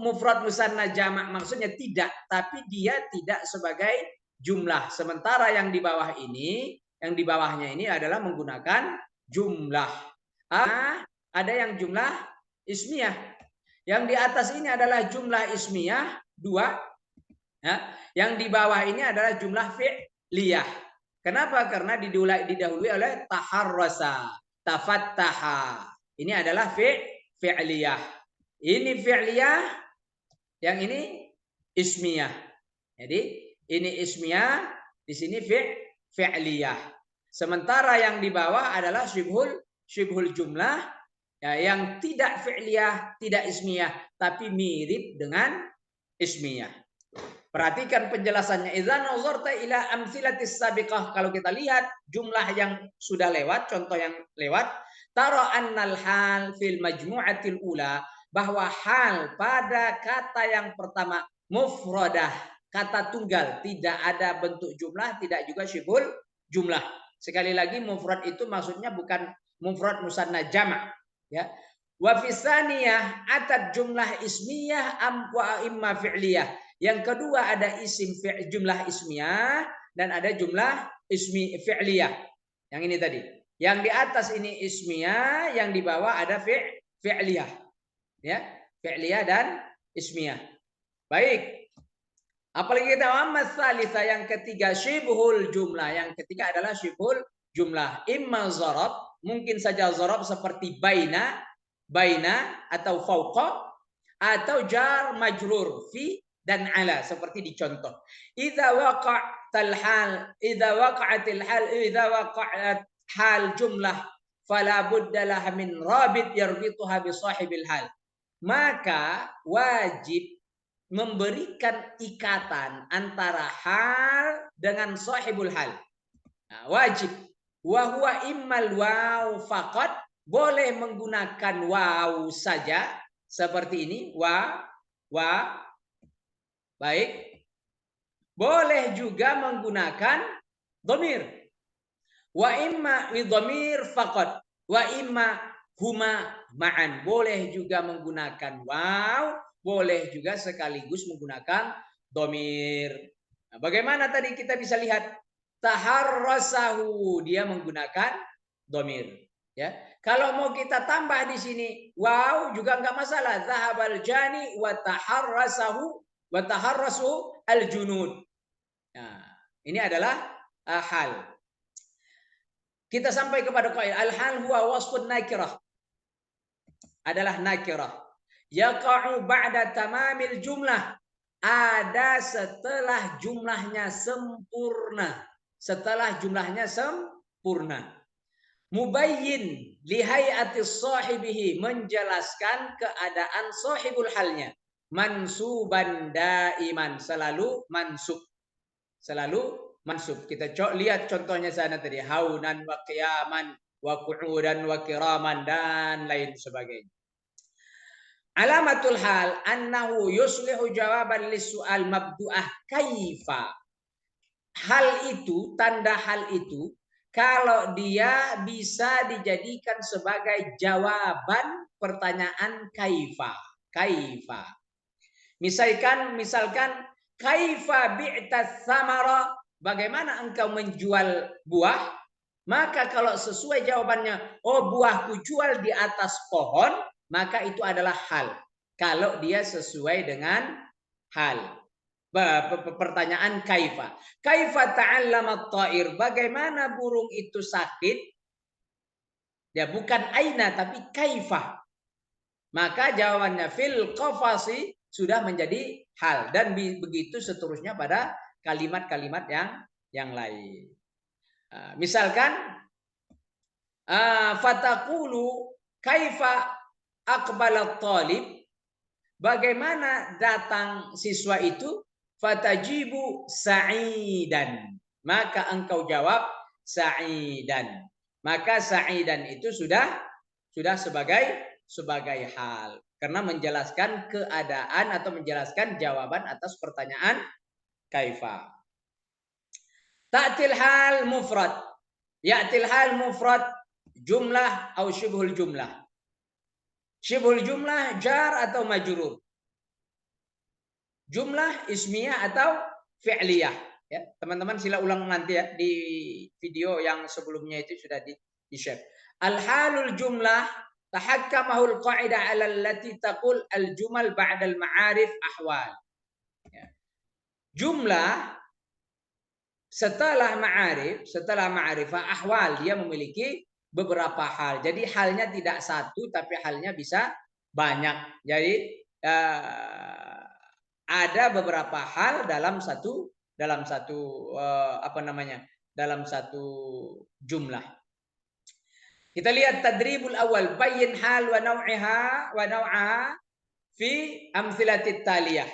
mufrad musanna jamak, maksudnya tidak, tapi dia tidak sebagai jumlah. Sementara yang di bawah ini, yang di bawahnya ini adalah menggunakan jumlah. Ada yang jumlah ismiyah. Yang di atas ini adalah jumlah ismiyah 2. Ya. Yang di bawah ini adalah jumlah fi'liyah. Kenapa? Karena didahului oleh taharrasa, tafattaha. Ini adalah fi'liyah. Ini fi'liyah, yang ini ismiyah. Jadi ini ismiyah, di sini fi'liyah. Sementara yang di bawah adalah syibhul jumlah, ya, yang tidak fi'liyah, tidak ismiyah, tapi mirip dengan ismiyah. Perhatikan penjelasannya. Idza nazarta ila amtsilatis sabiqah, kalau kita lihat jumlah yang sudah lewat, contoh yang lewat, tara annal hal fil majmu'atil ula, bahwa hal pada kata yang pertama mufradah, kata tunggal, tidak ada bentuk jumlah, tidak juga syibhul jumlah. Sekali lagi mufrad itu maksudnya bukan mufrad musanna jamak, ya. Wa fi tsaniyah atat jumlah ismiyah wa imma fi'liyah. Yang kedua ada isim jumlah ismiyah dan ada jumlah ismi fi'liyah. Yang ini tadi. Yang di atas ini ismiyah, yang di bawah ada fi'liyah. Ya, fi'liyah dan ismiyah. Baik. Apalagi kita amma tsalitsah, yang ketiga syibhul jumlah. Yang ketiga adalah syibhul jumlah. Imma zarab, mungkin saja zarab seperti baina atau fauqa, atau jar majrur fi dan ala seperti dicontoh. Idza waqa'atil hal jumlah fala budda lah min rabit yarbituha bi sahibil hal. Maka wajib memberikan ikatan antara hal dengan sahibul hal. Nah, wajib. Wa huwa immal waw faqat, boleh menggunakan waw saja seperti ini, wa. Baik. Boleh juga menggunakan dhamir. Wa imma bi dhamir faqat wa imma huma ma'an. Boleh juga menggunakan waw, boleh juga sekaligus menggunakan dhamir. Nah, bagaimana tadi kita bisa lihat taharrasahu, dia menggunakan dhamir, ya. Kalau mau kita tambah di sini waw juga enggak masalah. Zahabal jani wa taharrasahu wa taharrasu al junud. Nah, ini adalah hal. Kita sampai kepada qaid al hal huwa wasfun nakirah. Adalah nakirah. Yaqa'u ba'da tamamil jumlah. Ada setelah jumlahnya sempurna. Setelah jumlahnya sempurna. Mubayyin li hay'ati sahibihi, menjelaskan keadaan sahibul halnya. mansuban daiman, selalu mansub. Selalu mansub. Kita lihat contohnya sana tadi, haunan wa qiyaman wa qu'udan wa kiraman dan lain sebagainya. Alamatul hal annahu yuslihu jawaban lis-su'al mabdu'ah kaifa. Hal itu, tanda hal itu, kalau dia bisa dijadikan sebagai jawaban pertanyaan kaifa. Kaifa. Misalkan kaifa bi'ta thamara, bagaimana engkau menjual buah? Maka kalau sesuai jawabannya, oh buahku jual di atas pohon, maka itu adalah hal. Kalau dia sesuai dengan hal. Pertanyaan kaifa. Kaifa ta'allama at-ta'ir? Bagaimana burung itu sakit? Ya bukan aina tapi kaifa. Maka jawabannya fil qafasi sudah menjadi hal, dan begitu seterusnya pada kalimat-kalimat yang lain. Misalkan fataqulu kaifa aqbala at-talib? Bagaimana datang siswa itu? Fatajibu sa'idan. Maka engkau jawab sa'idan. Maka sa'idan itu sudah sebagai hal. Karena menjelaskan keadaan atau menjelaskan jawaban atas pertanyaan kaifa. Ta'til hal mufrad. Ya'til hal mufrad jumlah atau syibhul jumlah. Syibhul jumlah jar atau majrur. Jumlah ismiyah atau fi'liyah. Ya, teman-teman sila ulang nanti ya, di video yang sebelumnya itu sudah di-share. Al-halul jumlah tahakkamahul qa'idah 'ala allati taqul al-jumal ba'da al-ma'arif ahwal. Ya. Jumlah setelah ma'rifah ahwal, dia memiliki beberapa hal. Jadi halnya tidak satu tapi halnya bisa banyak. Jadi ada beberapa hal dalam satu jumlah. Kita lihat tadribul awal, bayyin hal wa naw'aha fi amthilatit taliyah.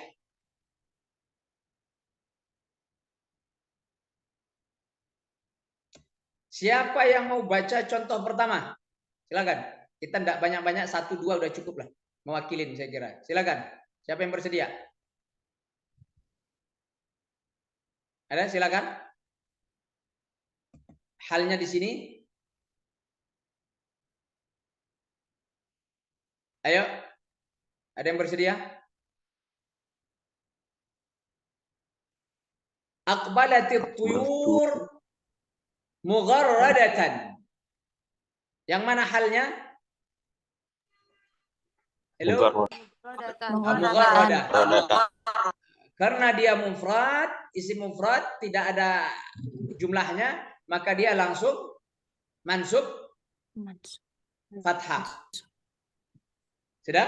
Siapa yang mau baca contoh pertama? Silakan. Kita tidak banyak-banyak, 1-2 udah cukup lah. Mewakilin saya kira. Silakan. Siapa yang bersedia? Ada? Silakan. Halnya di sini. Ayo. Ada yang bersedia? Aqbalatit tuyur mugharradatan. Yang mana halnya? Hello? Mugharradah. Karena dia mufrad, isim mufrad, tidak ada jumlahnya, maka dia langsung mansub fathah. Sudah?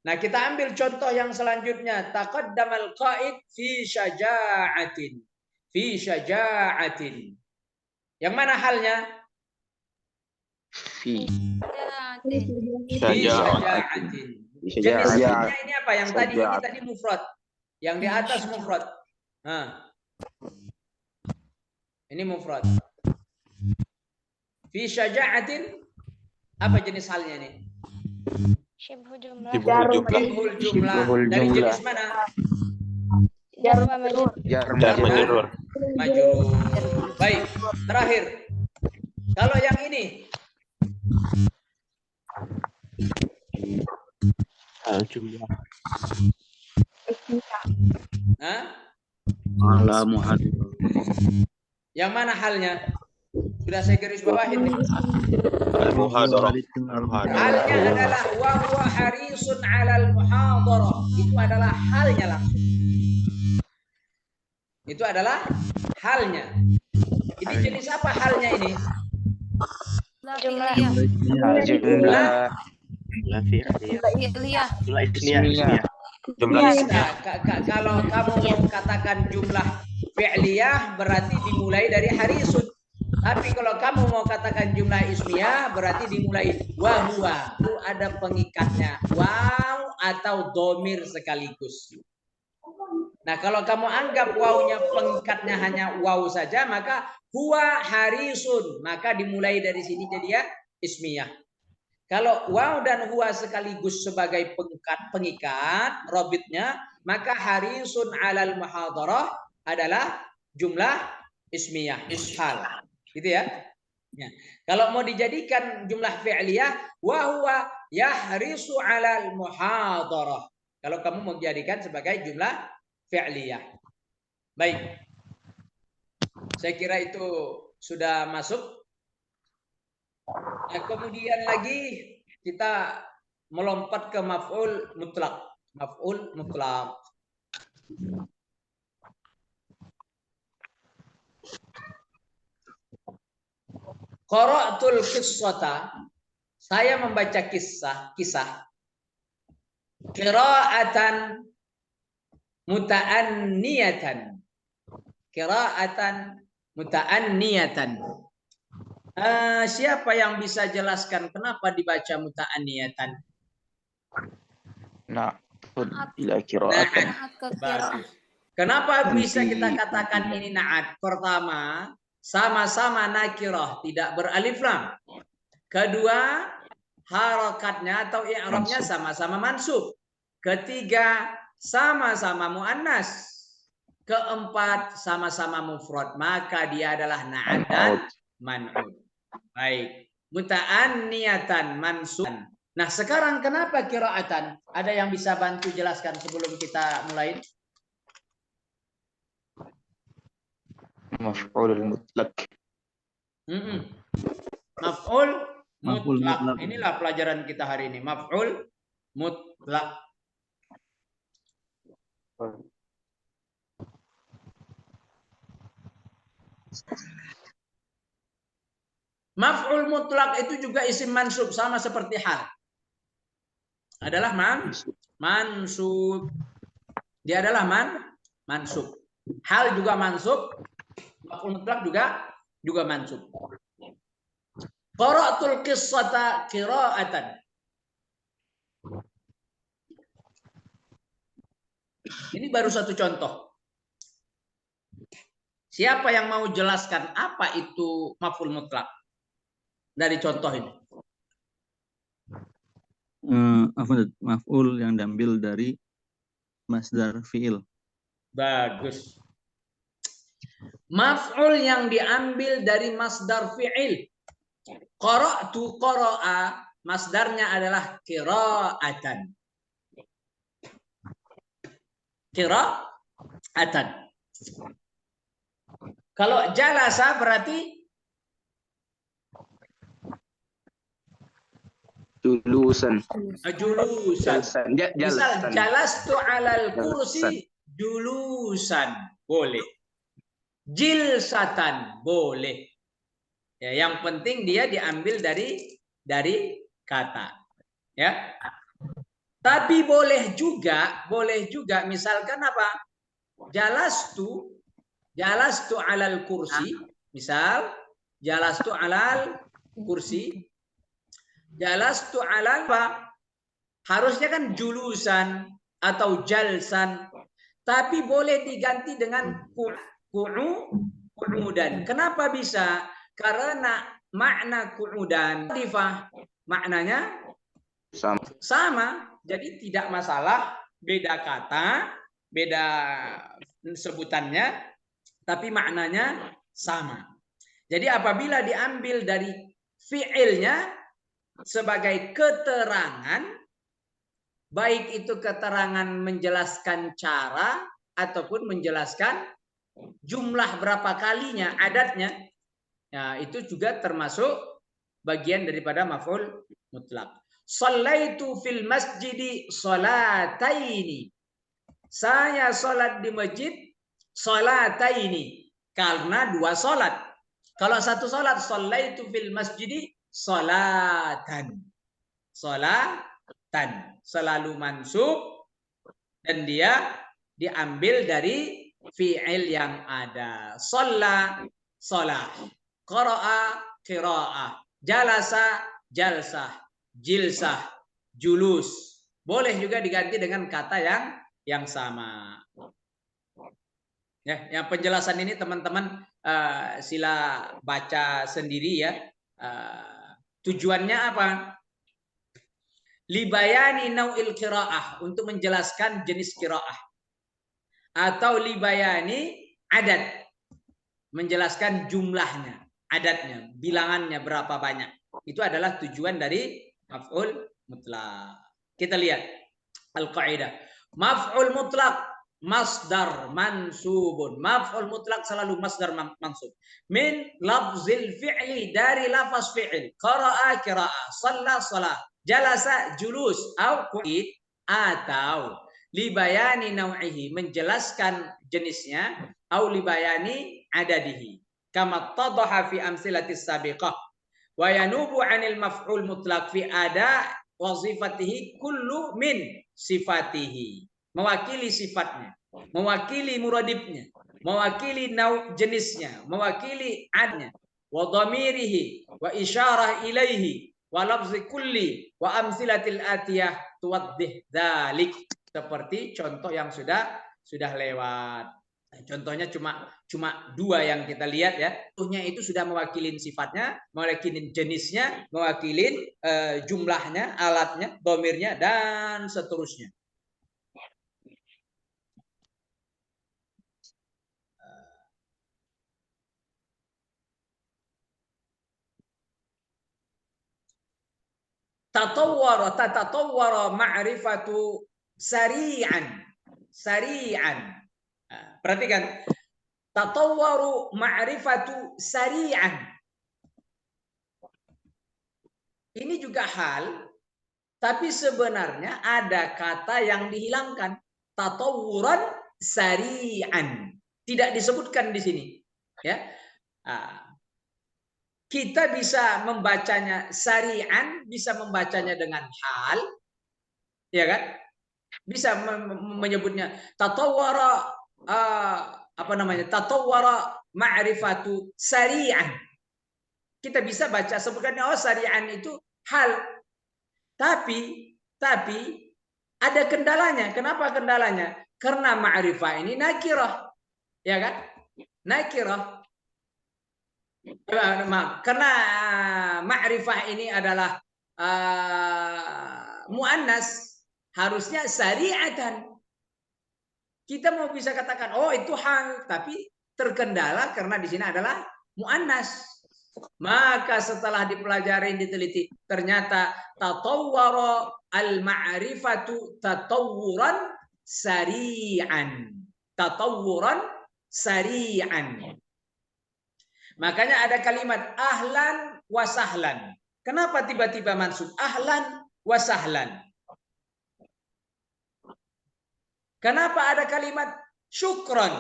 Nah, kita ambil contoh yang selanjutnya. Taqaddamal qa'id fi syaja'atin. Fi syaja'atin. Yang mana halnya? Fi syaja'atin. Jenisnya ini apa? Yang tadi ini tadi mufrad. Yang di atas mufrad. Nah. Ini mufrad. Fi syaja'atin. Apa jenis halnya ini? Syibhul jumlah. Syibhul jumlah. Dari jenis mana? Jar wa majrur. majrur. Majrur. Baik, terakhir. Kalau yang ini Jumlah. Yang mana halnya? Sudah saya garis bawahin nih. Halnya adalah wa huwa harisun 'alal muhadarah. Itu adalah halnya langsung. Itu adalah halnya. Ini jenis apa halnya ini? Jumlah. Kalau kamu mau katakan jumlah fi'liyah berarti dimulai dari harisun. Tapi kalau kamu mau katakan jumlah ismiyah berarti dimulai wa huwa. Itu ada pengikatnya. Waw atau domir sekaligus. Nah, kalau kamu anggap wawunya pengikatnya hanya waw saja, maka huwa harisun, maka dimulai dari sini jadi ya ismiyah. Kalau waw dan huwa sekaligus sebagai pengikat robitnya, maka harisun alal muhadarah adalah jumlah ismiyah, hal. Gitu ya. Ya. Kalau mau dijadikan jumlah fi'liyah, wa huwa yahrisu 'alal muhadarah. Kalau kamu mau dijadikan sebagai jumlah fi'liyah. Baik. Saya kira itu sudah masuk. Nah, kemudian lagi kita melompat ke maf'ul mutlak. Maf'ul mutlak. Qara'tul qissata, saya membaca kisah qira'atan muta'anniyatan. Qira'atan muta'anniyatan. Siapa yang bisa jelaskan kenapa dibaca muta'anniyatan? Na'ud ila qira'atan. Bagus. Kenapa bisa kita katakan ini na'at? Pertama, sama-sama nakirah, tidak beralif lam. Kedua, harakatnya atau i'rabnya sama-sama mansub. Ketiga, sama-sama muannas. Keempat, sama-sama mufrad. Maka dia adalah na'at dan man'ud. Baik. Muta'anniyatan mansub. Nah, sekarang kenapa qira'atan? Ada yang bisa bantu jelaskan sebelum kita mulai? Maf'ul mutlak. Maf'ul mutlak. Inilah pelajaran kita hari ini. Maf'ul mutlak. Maf'ul mutlak itu juga isim mansub, sama seperti hal. Adalah mansub. Dia adalah mansub. Hal juga mansub. Maf'ul mutlak juga mansub. Qara'tul qissata qira'atan. Ini baru satu contoh. Siapa yang mau jelaskan apa itu maf'ul mutlak dari contoh ini? Maf'ul yang diambil dari masdar fi'il. Bagus. Maf'ul yang diambil dari masdar fi'il. Qara'tu qara'a, masdarnya adalah qira'atan. Qira'atan. Kalau jalasa berarti Julusan. Misal jalastu 'alal kursi julusan, boleh. Jilsatan, boleh. Ya, yang penting dia diambil dari kata. Ya. Tapi boleh juga misalkan apa? Jalastu 'alal kursi, misal jalastu 'alal kursi. Jalastu 'alal apa? Harusnya kan julusan atau jalsan, tapi boleh diganti dengan qu'udan. Kenapa bisa? Karena makna qu'udan maknanya sama. Jadi tidak masalah, beda kata, beda sebutannya, tapi maknanya sama. Jadi apabila diambil dari fi'ilnya sebagai keterangan, baik itu keterangan menjelaskan cara ataupun menjelaskan jumlah berapa kalinya, adatnya, ya, itu juga termasuk bagian daripada maf'ul mutlak. Shallaitu fil masjidi sholataini. Saya sholat di masjid sholataini, karena dua sholat. Kalau satu sholat, shallaitu fil masjidi sholatan. Sholatan selalu mansub dan dia diambil dari fi'il yang ada. Shalla, shalah. Qara'a, qira'ah. Jalasa, jalsah. Jilsah, julus. Boleh juga diganti dengan kata yang sama. Ya, yang penjelasan ini teman-teman sila baca sendiri ya. Tujuannya apa? Libayani nau'il qiraah, untuk menjelaskan jenis qiraah. Atau libayani adat, menjelaskan jumlahnya, adatnya, bilangannya berapa banyak. Itu adalah tujuan dari maf'ul mutlak. Kita lihat al-qaidah. Maf'ul mutlak masdar mansubun. Maf'ul mutlak selalu masdar mansub. Min lafzil fi'li, dari lafaz fi'il. Qara'a qira'ah, shalla shalah, jalasa julus, atau libayani nau'ihi, menjelaskan jenisnya, au libayani adadihi. Kama tadaha fi amsilatis sabiqah. Wa yanubu 'anil maf'ul mutlak fi ada wazifatihi kullu min sifatihi. Mewakili sifatnya, mewakili muradibnya, mewakili nau' jenisnya, mewakili adnya, wa dhamirihi wa isyarah ilaihi wa lafzi kulli wa amsilatil atiyah tuwaddih dzalik. Seperti contoh yang sudah lewat. Contohnya cuma dua yang kita lihat ya. Contohnya itu sudah mewakilin sifatnya, mewakilin jenisnya, mewakilin jumlahnya, alatnya, dhamirnya, dan seterusnya. Tatawwara ma'rifatu sari'an. Perhatikan. Tatawwaru ma'rifatu sari'an. Ini juga hal, tapi sebenarnya ada kata yang dihilangkan. Tatawwuran sari'an. Tidak disebutkan di sini. Ya. Kita bisa membacanya sari'an, bisa membacanya dengan hal, ya kan? Bisa menyebutnya tatawwara tatawwara ma'rifatu sari'an. Kita bisa baca sebutkannya sari'an itu hal. Tapi ada kendalanya. Kenapa kendalanya? Karena ma'rifah ini nakirah. Ya kan? Nakirah. Maaf, karena ma'rifah ini adalah muannas, harusnya sari'atan. Kita mau bisa katakan oh itu hal, tapi terkendala karena di sini adalah muannas. Maka setelah dipelajari, diteliti, ternyata tatawwara al-ma'rifatu tatawwuran sari'an. Tatawwuran sari'an. Makanya ada kalimat ahlan wa sahlan. Kenapa tiba-tiba mansub ahlan wa sahlan? Kenapa ada kalimat syukron?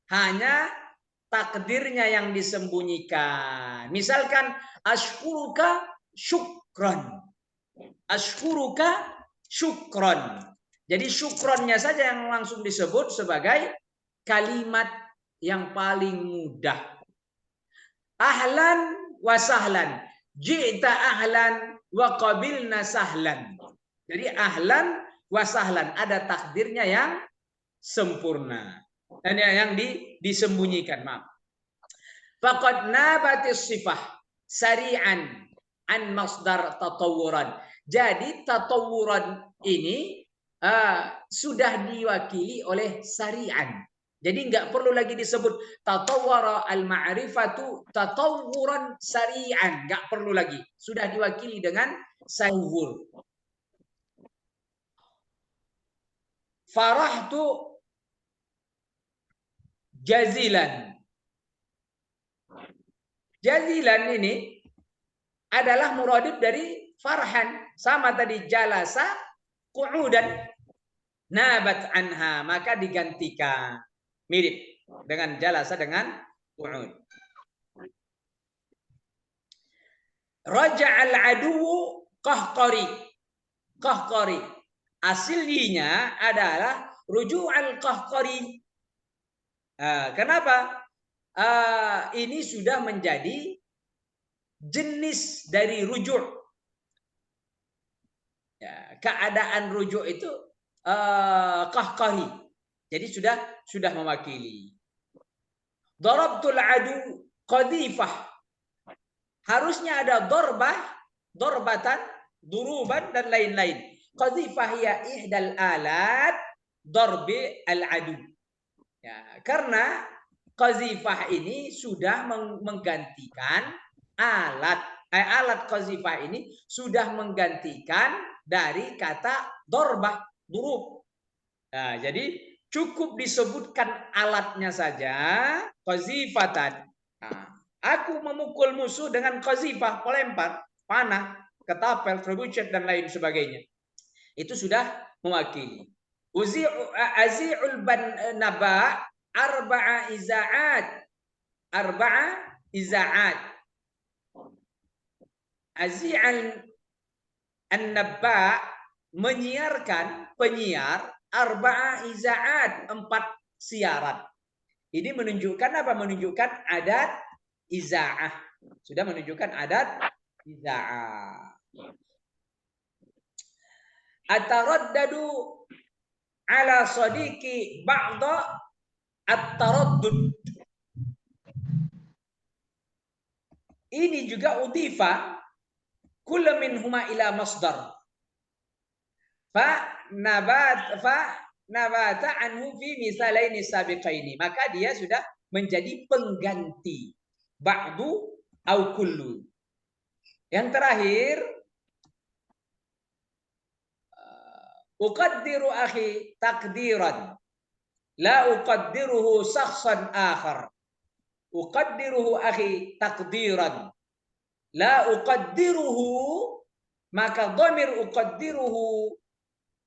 Hanya takdirnya yang disembunyikan. Misalkan ashkuruka syukron. Ashkuruka syukron. Jadi syukronnya saja yang langsung disebut sebagai kalimat yang paling mudah. Ahlan wa sahlan. Ji'ta ahlan wa qabilna sahlan. Jadi ahlan wa sahlan, ada takdirnya yang sempurna. Dan yang disembunyikan, maaf. Faqad nabatis sifah sari'an an masdar tatawuran. Jadi tatawuran ini sudah diwakili oleh sari'an. Jadi nggak perlu lagi disebut tatawwara al-ma'rifatu tatawwuran sari'an. Nggak perlu lagi. Sudah diwakili dengan sawur. Farahtu jazilan. Jazilan ini adalah muradif dari farhan. Sama tadi jalasa qu'udan. Nabat anha. Maka digantikan. Mirip dengan jalasa dengan qu'ud. Raja'al aduwu qahqari. Qahqari. Aslinya adalah ruju'al qahqari. Kenapa? Ini sudah menjadi jenis dari rujuk. Ya, keadaan rujuk itu qahqahi. Jadi sudah mewakili. Darabtul adu qadhifah. Harusnya ada darbah, darbatan, duruban dan lain-lain. Qadhifah hiya ihdal alat darbi al-adu. Ya, karena qadhifah ini sudah menggantikan alat qadhifah ini sudah menggantikan dari kata darbah, durub. Nah, jadi cukup disebutkan alatnya saja, qadhifatan. Nah, aku memukul musuh dengan qadhifah, pelempar, panah, ketapel, trebuchet dan lain sebagainya. Itu sudah mewakili. Azi'ul naba arba'a iza'at. Azi'al an-naba menyiarkan, penyiar arba'a iza'at, 4 siaran. Ini menunjukkan apa? Menunjukkan adat iza'ah. Sudah menunjukkan adat iza'ah. Ataraddadu ala sadiqi ba'da at-taraddud. Ini juga udhifa kullu minhuma ila masdar. Fa nabata anhu fi misalaini sabiqaini. Maka dia sudah menjadi pengganti ba'du au kullu. Yang terakhir, uqaddiru akhi taqdiran la uqaddiruhu shakhsan akhar. Uqaddiruhu akhi taqdiran la uqaddiruhu, maka dhamir uqaddiruhu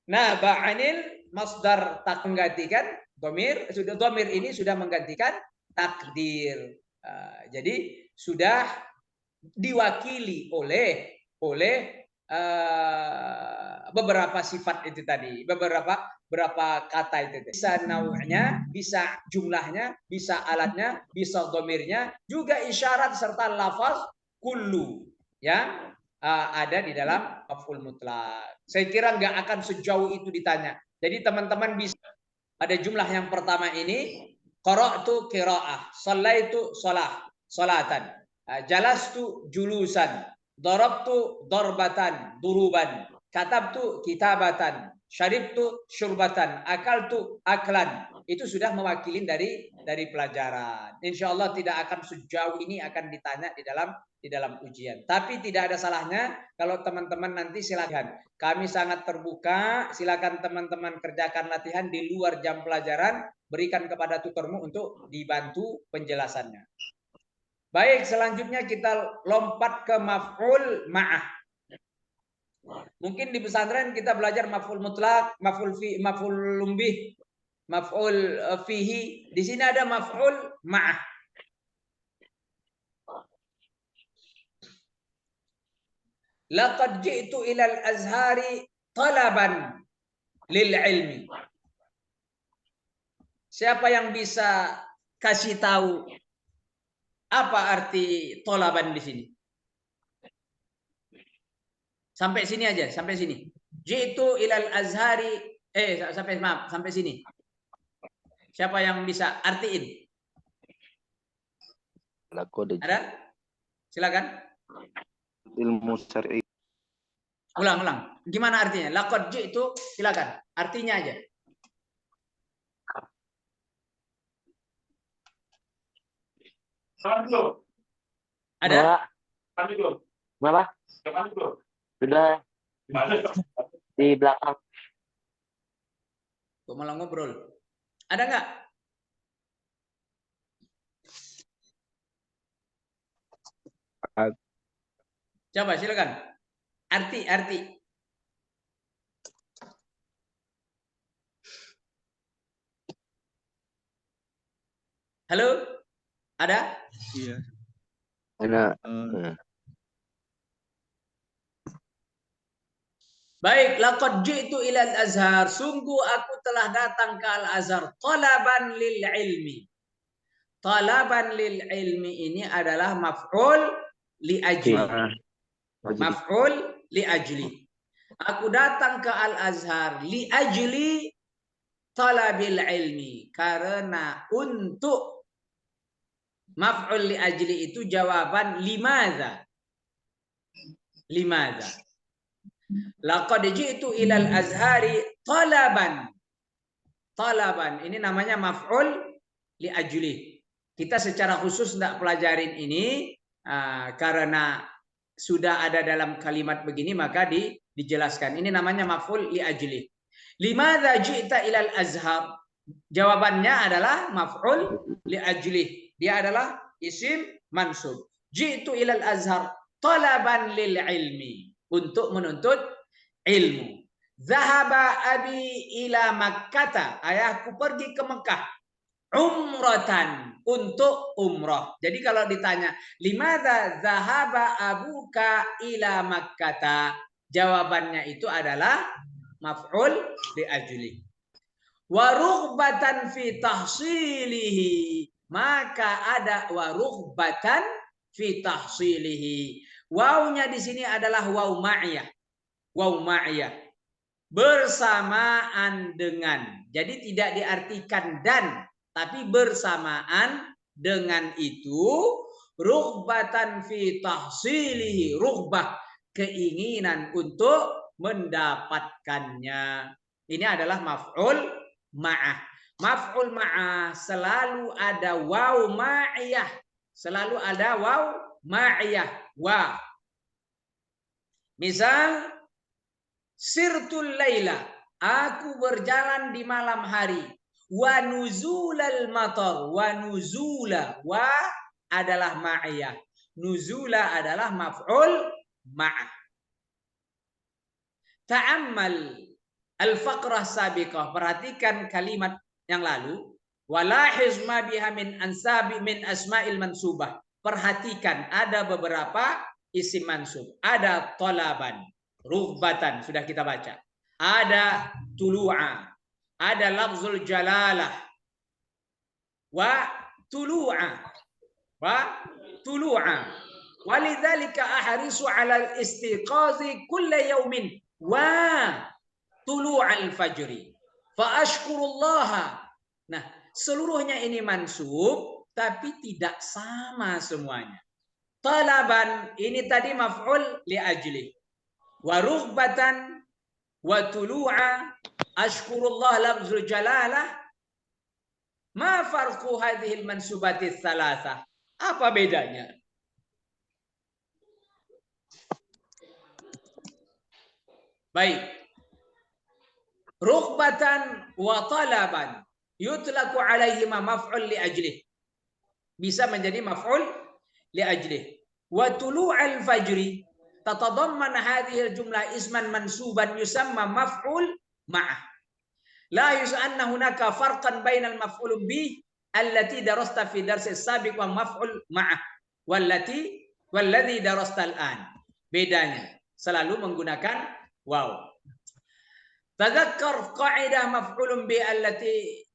naba 'anil masdar, tak menggantikan dhamir, dhamir ini sudah menggantikan takdir. Jadi sudah diwakili oleh beberapa sifat itu tadi, beberapa kata itu tadi. Bisa nau'nya, bisa jumlahnya, bisa alatnya, bisa dhamirnya, juga isyarat serta lafaz kullu yang ada di dalam maf'ul mutlak. Saya kira nggak akan sejauh itu ditanya. Jadi teman-teman bisa, ada jumlah yang pertama ini, qara'tu qira'ah, shallaitu salatan, jalastu julusan, darabtu darbatan, duruban, katabtu kitabatan, syaribtu syurbatan, akaltu aklan. Itu sudah mewakili dari pelajaran. Insya Allah tidak akan sejauh ini akan ditanya di dalam ujian. Tapi tidak ada salahnya kalau teman-teman nanti silakan. Kami sangat terbuka. Silakan teman-teman kerjakan latihan di luar jam pelajaran. Berikan kepada tutormu untuk dibantu penjelasannya. Baik, selanjutnya kita lompat ke maf'ul ma'ah. Mungkin di pesantren kita belajar maf'ul mutlak, maf'ul lumbih, maf'ul fihi. Di sini ada maf'ul ma'ah. Laqad ji'tu ilal azhari talaban lil ilmi. Siapa yang bisa kasih tahu apa arti talaban di sini? Sampai sini aja, sampai sini. Ji'tu ilal azhari, sampai sini. Siapa yang bisa artiin? Ada? Silakan. Ilmu syar'i. Ulang. Gimana artinya? Laqad ji'tu, silakan. Artinya aja. Ada? Berapa? Sudah di belakang. Kok malah ngobrol? Ada nggak? Coba silakan. Arti. Halo? Ada? Iya. Ada. Baik, laqad ji'tu ilal azhar. Sungguh aku telah datang ke al-azhar. Talaban lil ilmi. Talaban lil ilmi ini adalah maf'ul li ajli. Maf'ul li ajli. Aku datang ke Al-Azhar li ajli talabil ilmi, karena untuk. Maf'ul li ajli itu jawaban limadza. Limadza. Laqad ji'tu ilal azhari talaban. Talaban ini namanya maf'ul li ajli. Kita secara khusus tidak pelajarin ini karena sudah ada dalam kalimat begini maka dijelaskan. Ini namanya maf'ul li ajli. Limadza ji'ta ilal azhar? Jawabannya adalah maf'ul li ajli. Dia adalah isim mansub. Ji'tu ilal azhar talaban lil ilmi, untuk menuntut ilmu. Zahaba abi ila Makkah, ayahku pergi ke Mekah. Umratan, untuk umrah. Jadi kalau ditanya limadza zahaba abuka ila Makkah, jawabannya itu adalah maf'ul li ajli. Wa rughbatan fi tahsilihi, maka ada wa rughbatan fi tahsilihi. Wawnya di sini adalah waw ma'iyah. Waw ma'iyah. Bersamaan dengan. Jadi tidak diartikan dan, tapi bersamaan dengan itu. Rughbatan fi tahsilihi. Rughbah, keinginan untuk mendapatkannya. Ini adalah maf'ul ma'ah. Maf'ul ma'ah selalu ada waw ma'iyah. Selalu ada waw ma'iyah. Wa. Misal, sirtul laila, aku berjalan di malam hari. Wa nuzulal matar. Wa nuzula. Wa adalah ma'iyah. Nuzula adalah maf'ul ma'ah. Ta'ammal al-faqrah sabiqah. Perhatikan kalimat yang lalu. Walahiz ma biha min ansabi min asma'il mansubah. Perhatikan ada beberapa isim mansub. Ada talaban, rughbatan, sudah kita baca. Ada tulu'a, ada lafzul jalalah. Wa tulu'a. Wa tulu'a. Walidzalika ahrisu 'ala al-istiqazi kulla yawmin wa tulu'al fajri fa ashkurullaha. Nah, seluruhnya ini mansub tapi tidak sama semuanya. Talaban ini tadi maf'ul li ajli. Wa rughbatan wa tulu'a ashkurullah lafzul jalalah. Ma farqu hadhihi al-mansubati tsalatsa? Apa bedanya? Baik. Rughbatan wa talaban yutlaqu alaihima maf'ul li ajlih. Bisa menjadi maf'ul li ajlih. Wa tulu'al fajri tatadamman hadhihi al-jumlah isman mansuban yusamma maf'ul ma'ah. La yus'anna hunaka farqan bainal maf'ul bih allati darasta fi dars as-sabiq wa maf'ul ma'ah walladhi darasta al-an. Bedanya selalu menggunakan waw. Tadzakkar qa'idah maf'ulun bih allati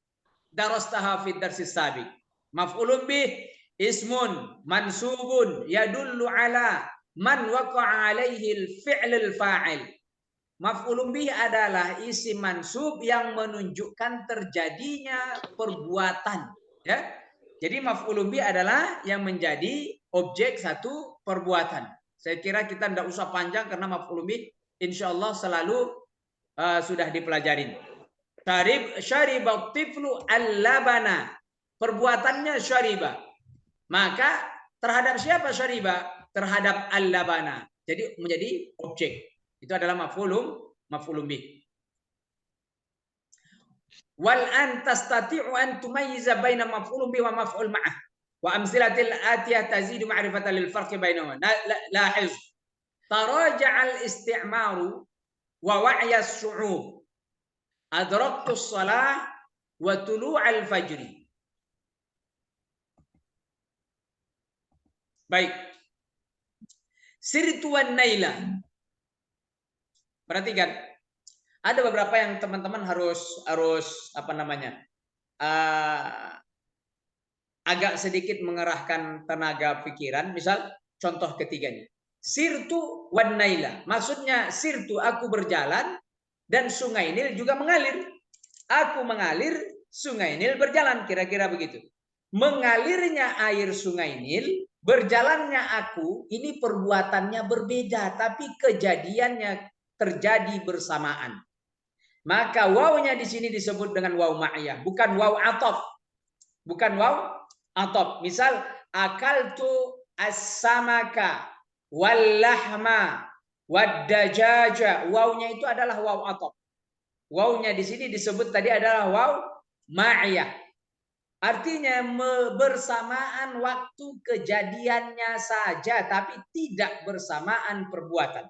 darastaha fi dars as-sabiq. Maf'ulun bih ismun mansubun yadullu ala man waqa'a alaihi al-fi'l al-fa'il. Maf'ulun bih adalah isim mansub yang menunjukkan terjadinya perbuatan, ya. Jadi maf'ulun bih adalah yang menjadi objek satu perbuatan. Saya kira kita tidak usah panjang karena maf'ulun bih insyaallah selalu sudah dipelajarin. Syariba tiflu al-labana. Perbuatannya syariba. Maka terhadap siapa syariba? Terhadap al-labana. Jadi menjadi objek. Itu adalah maf'ulun bih. Wal an tastati'u an tumayyiza baina maf'ulun bih wa maf'ul ma'ah. Wa amsilatil atiyah tazidu ma'rifatan lil farqi bainahuma. Lahiz. Taraja'al isti'maru wa wa'ya as-su'ub. Adraktu as-salah wa tulu'al fajri. Baik. Sirtu wan naila. Perhatikan. Ada beberapa yang teman-teman harus apa namanya? Agak sedikit mengerahkan tenaga pikiran. Misal contoh ketiganya. sirtu wan naila. Maksudnya sirtu aku berjalan dan sungai Nil juga mengalir. Aku mengalir, sungai Nil berjalan, kira-kira begitu. Mengalirnya air sungai Nil, berjalannya aku, ini perbuatannya berbeda, tapi kejadiannya terjadi bersamaan. Maka wawnya di sini disebut dengan waw ma'iyah, bukan waw ataf. Bukan waw ataf. Misal akaltu as-samaka wal lahma wad dajaja. Wawnya itu adalah waw ataf. Wawnya di sini disebut tadi adalah waw ma'iyah. Artinya bersamaan waktu kejadiannya saja, tapi tidak bersamaan perbuatan.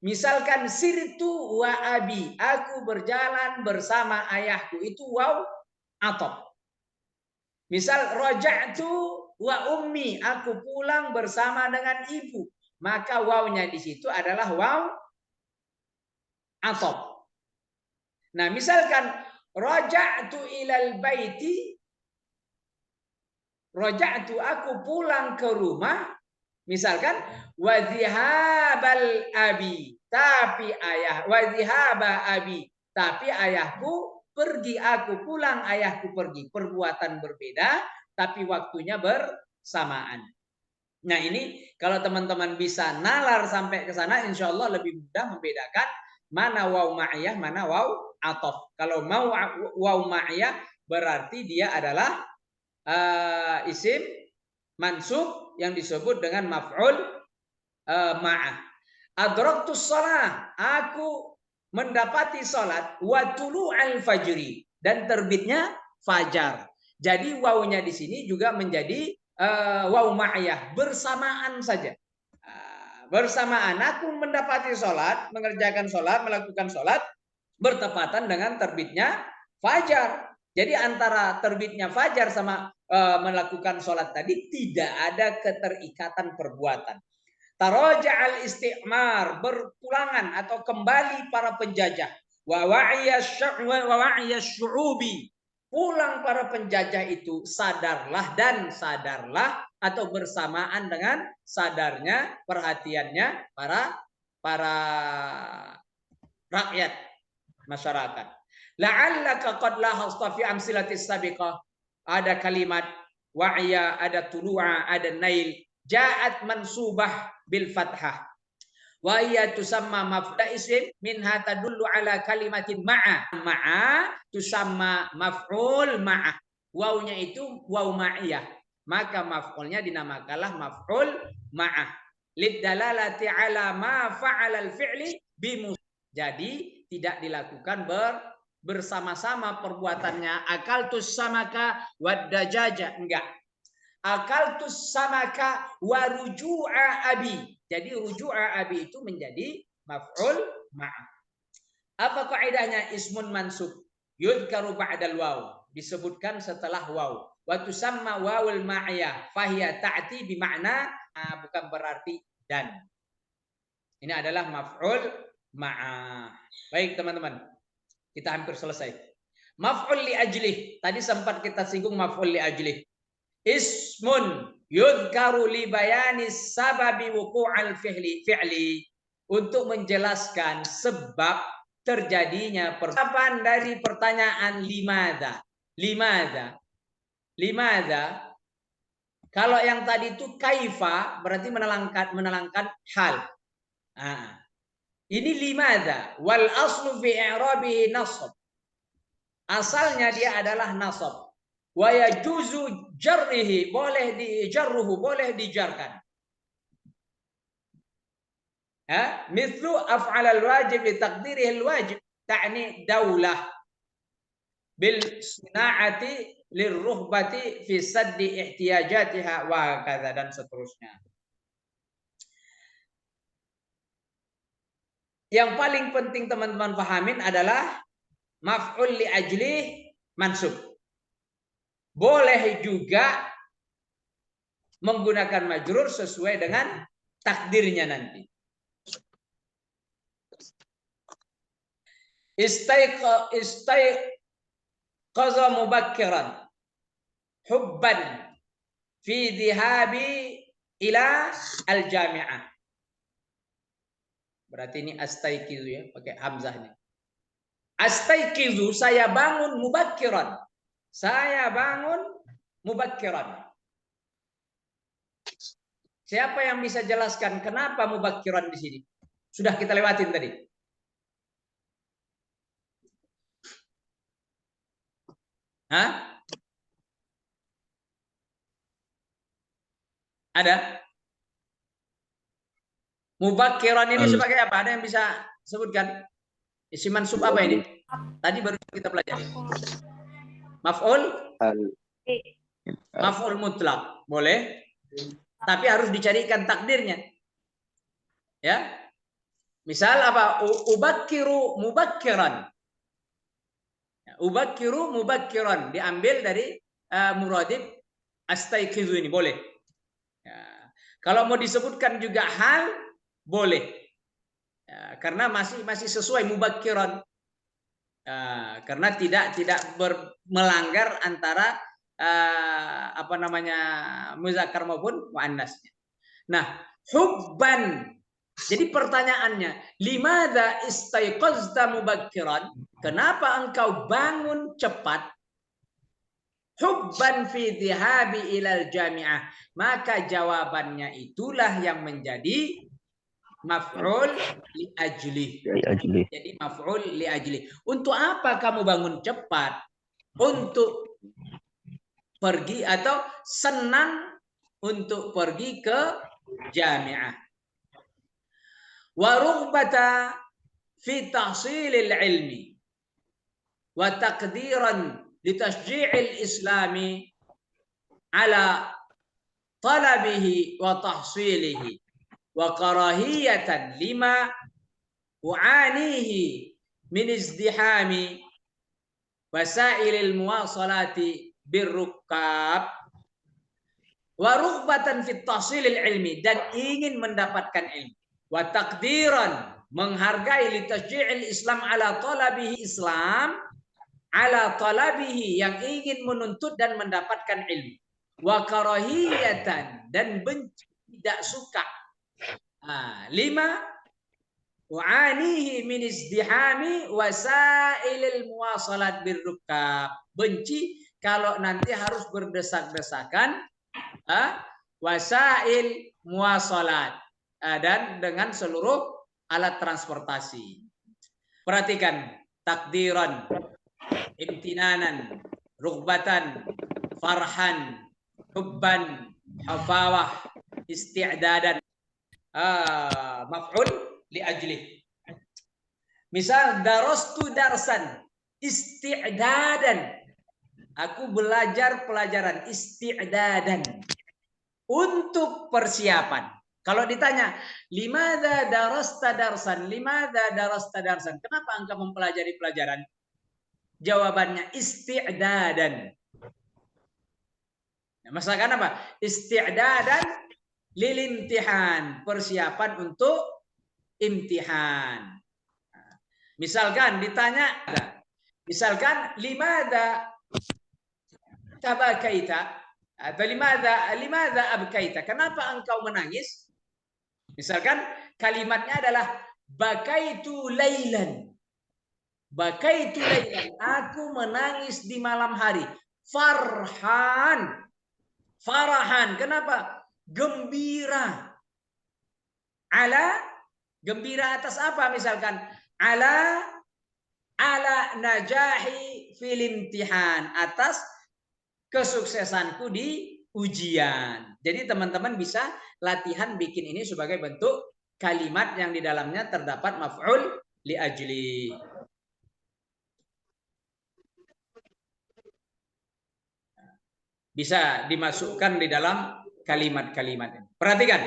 Misalkan sirtu wa abi, aku berjalan bersama ayahku, itu waw ataf. Misal raja'tu wa ummi, aku pulang bersama dengan ibu, maka wawnya di situ adalah waw ataf. Nah, misalkan raja'tu ilal baiti, raja'tu aku pulang ke rumah, misalkan wa dhihabal abi, tapi ayah, wa dhihaba abi, tapi ayahku pergi, aku pulang, ayahku pergi. Perbuatan berbeda tapi waktunya bersamaan. Nah, ini kalau teman-teman bisa nalar sampai ke sana, insya Allah lebih mudah membedakan mana waw ma'iyah, mana waw ataf. Kalau mau waw ma'iyah berarti dia adalah isim mansub yang disebut dengan maf'ul ma'ah. Adraktus shalah, aku mendapati salat, wa tulu'al fajri, dan terbitnya fajar. Jadi wawnya di sini juga menjadi waw ma'iyah, bersamaan saja. Bersamaan aku mendapati salat, mengerjakan salat, melakukan salat bertepatan dengan terbitnya fajar. Jadi antara terbitnya fajar sama melakukan sholat tadi tidak ada keterikatan perbuatan. Taraja'al istimar, berpulangan atau kembali para penjajah. Wa wa'iyas syu'ubi, pulang para penjajah itu, sadarlah dan sadarlah, atau bersamaan dengan sadarnya, perhatiannya para rakyat masyarakat. La'allaka qad lahasta fi amsilatis sabiqah. Ada kalimat wa'iya, ada tulu'a, ada nail. Ja'at mansubah bil fathah. Wa hiya tusamma maf'ul isim minha tadullu ala kalimatin ma'a. Ma'a tusamma maf'ul ma'a. Wawnya itu waw ma'iyah. Maka maf'ulnya dinamakanlah maf'ul ma'ah. Lidalalati ala ma fa'ala al-fi'li bimus. Jadi tidak dilakukan bersama-sama perbuatannya. Akaltus samaka wad dajaja, enggak. Akaltus samaka wa ruju'a abi. Jadi ruju'a abi itu menjadi maf'ul ma'ah. Apa kaidahnya? Ismun mansub yudhkaru ba'dal waw, disebutkan setelah waw. Wa tusamma wawul ma'iyah fahiya ta'ti bima'na, bukan berarti dan. Ini adalah maf'ul ma'ah. Baik teman-teman, kita hampir selesai. Maf'ul li ajlih. Tadi sempat kita singgung maf'ul li ajlih. Ismun yudhkaru li bayani sababi wuqu'al fi'li. Untuk menjelaskan sebab terjadinya pertanyaan dari pertanyaan limadha. Limadha. Kalau yang tadi itu kaifa, berarti menerangkan hal. Ini limadha. Wal aslu fi i'rabihi nasab. Asalnya dia adalah nasab. Wa yajuzu jarrihi, boleh dijarruhu, boleh dijarkan. Mithlu af'al al-wajib li taqdirihi al-wajib, ta'ni daulah bil sina'ati lirruhbati fi saddi ihtiyajatiha wa kadza, dan seterusnya. Yang paling penting teman-teman pahamin adalah maf'ul li ajlih mansub. Boleh juga menggunakan majrur sesuai dengan takdirnya nanti. Istayqaza mubakkiran hubban fi dhihabi ila al-jami'ah. Berarti ini astaiqizu ya, pakai hamzahnya. Astaiqizu, saya bangun mubakkiran. Saya bangun mubakkiran. Siapa yang bisa jelaskan kenapa mubakkiran di sini? Sudah kita lewatin tadi. Hah? Ada? Mubakkiran ini sebagai apa? Ada yang bisa sebutkan? Isim mansub apa ini? Tadi baru kita pelajari. Maf'ul? Maf'ul mutlak. Boleh. Tapi harus dicarikan takdirnya. Ya. Misal apa? Ubakkiru mubakkiran. Ubakkiru mubakkiran. Diambil dari muradif astaiqizu ini. Boleh. Ya. Kalau mau disebutkan juga hal, boleh. Ya, karena masih sesuai mubakkiran. Karena tidak melanggar antara apa namanya muzakkar maupun muannasnya. Nah, hubban. Jadi pertanyaannya, limadza istaiqazta mubakkiran? Kenapa engkau bangun cepat? Hubban fi dhihabi ilal jami'ah. Maka jawabannya itulah yang menjadi maf'ul li ajli. Jadi maf'ul li ajli. Untuk apa kamu bangun cepat? Untuk pergi atau senang untuk pergi ke jami'ah. Wa rughbata fi tahsilil ilmi wa taqdiran li tashji'il islami ala talabihi wa tahsilihi wa karahiyatan lima u'anihi min izdihami wasailil muwasalati birrukab wa rughbatan fit tahsilil ilmi, dan ingin mendapatkan ilmu, wa taqdiran menghargai li tashji'il Islam ala talabihi, Islam ala talabihi yang ingin menuntut dan mendapatkan ilmu, wa karahiyatan dan benci, tidak suka, lima wa'anihi min izdihami wasailil muwasalat birrukab, benci kalau nanti harus berdesak-desakan wasail muwasalat dan dengan seluruh alat transportasi. Perhatikan, takdiran, imtinanan, rughbatan, farhan, hubban, hafawah, isti'dadan, maf'ul li ajli. Misal darastu darsan, isti'dadan, aku belajar pelajaran, isti'dadan, untuk persiapan. Kalau ditanya, limadza darasta darsan, limadza darasta darsan, kenapa engkau mempelajari pelajaran? Jawabannya isti'dadan. Nah, masakan apa? Isti'dadan lil imtihan, persiapan untuk imtihan. Misalkan ditanya, misalkan limadza tabakaita atau limadza abkaita, kenapa engkau menangis? Misalkan kalimatnya adalah bakaitu lailan. Bakaitu lailan, aku menangis di malam hari. Farhan. Farahan, kenapa? Gembira. Ala, gembira atas apa misalkan? Ala najahi fil imtihan, atas kesuksesanku di ujian. Jadi teman-teman bisa latihan bikin ini sebagai bentuk kalimat yang di dalamnya terdapat maf'ul li ajli. Bisa dimasukkan di dalam kalimat-kalimat. Perhatikan.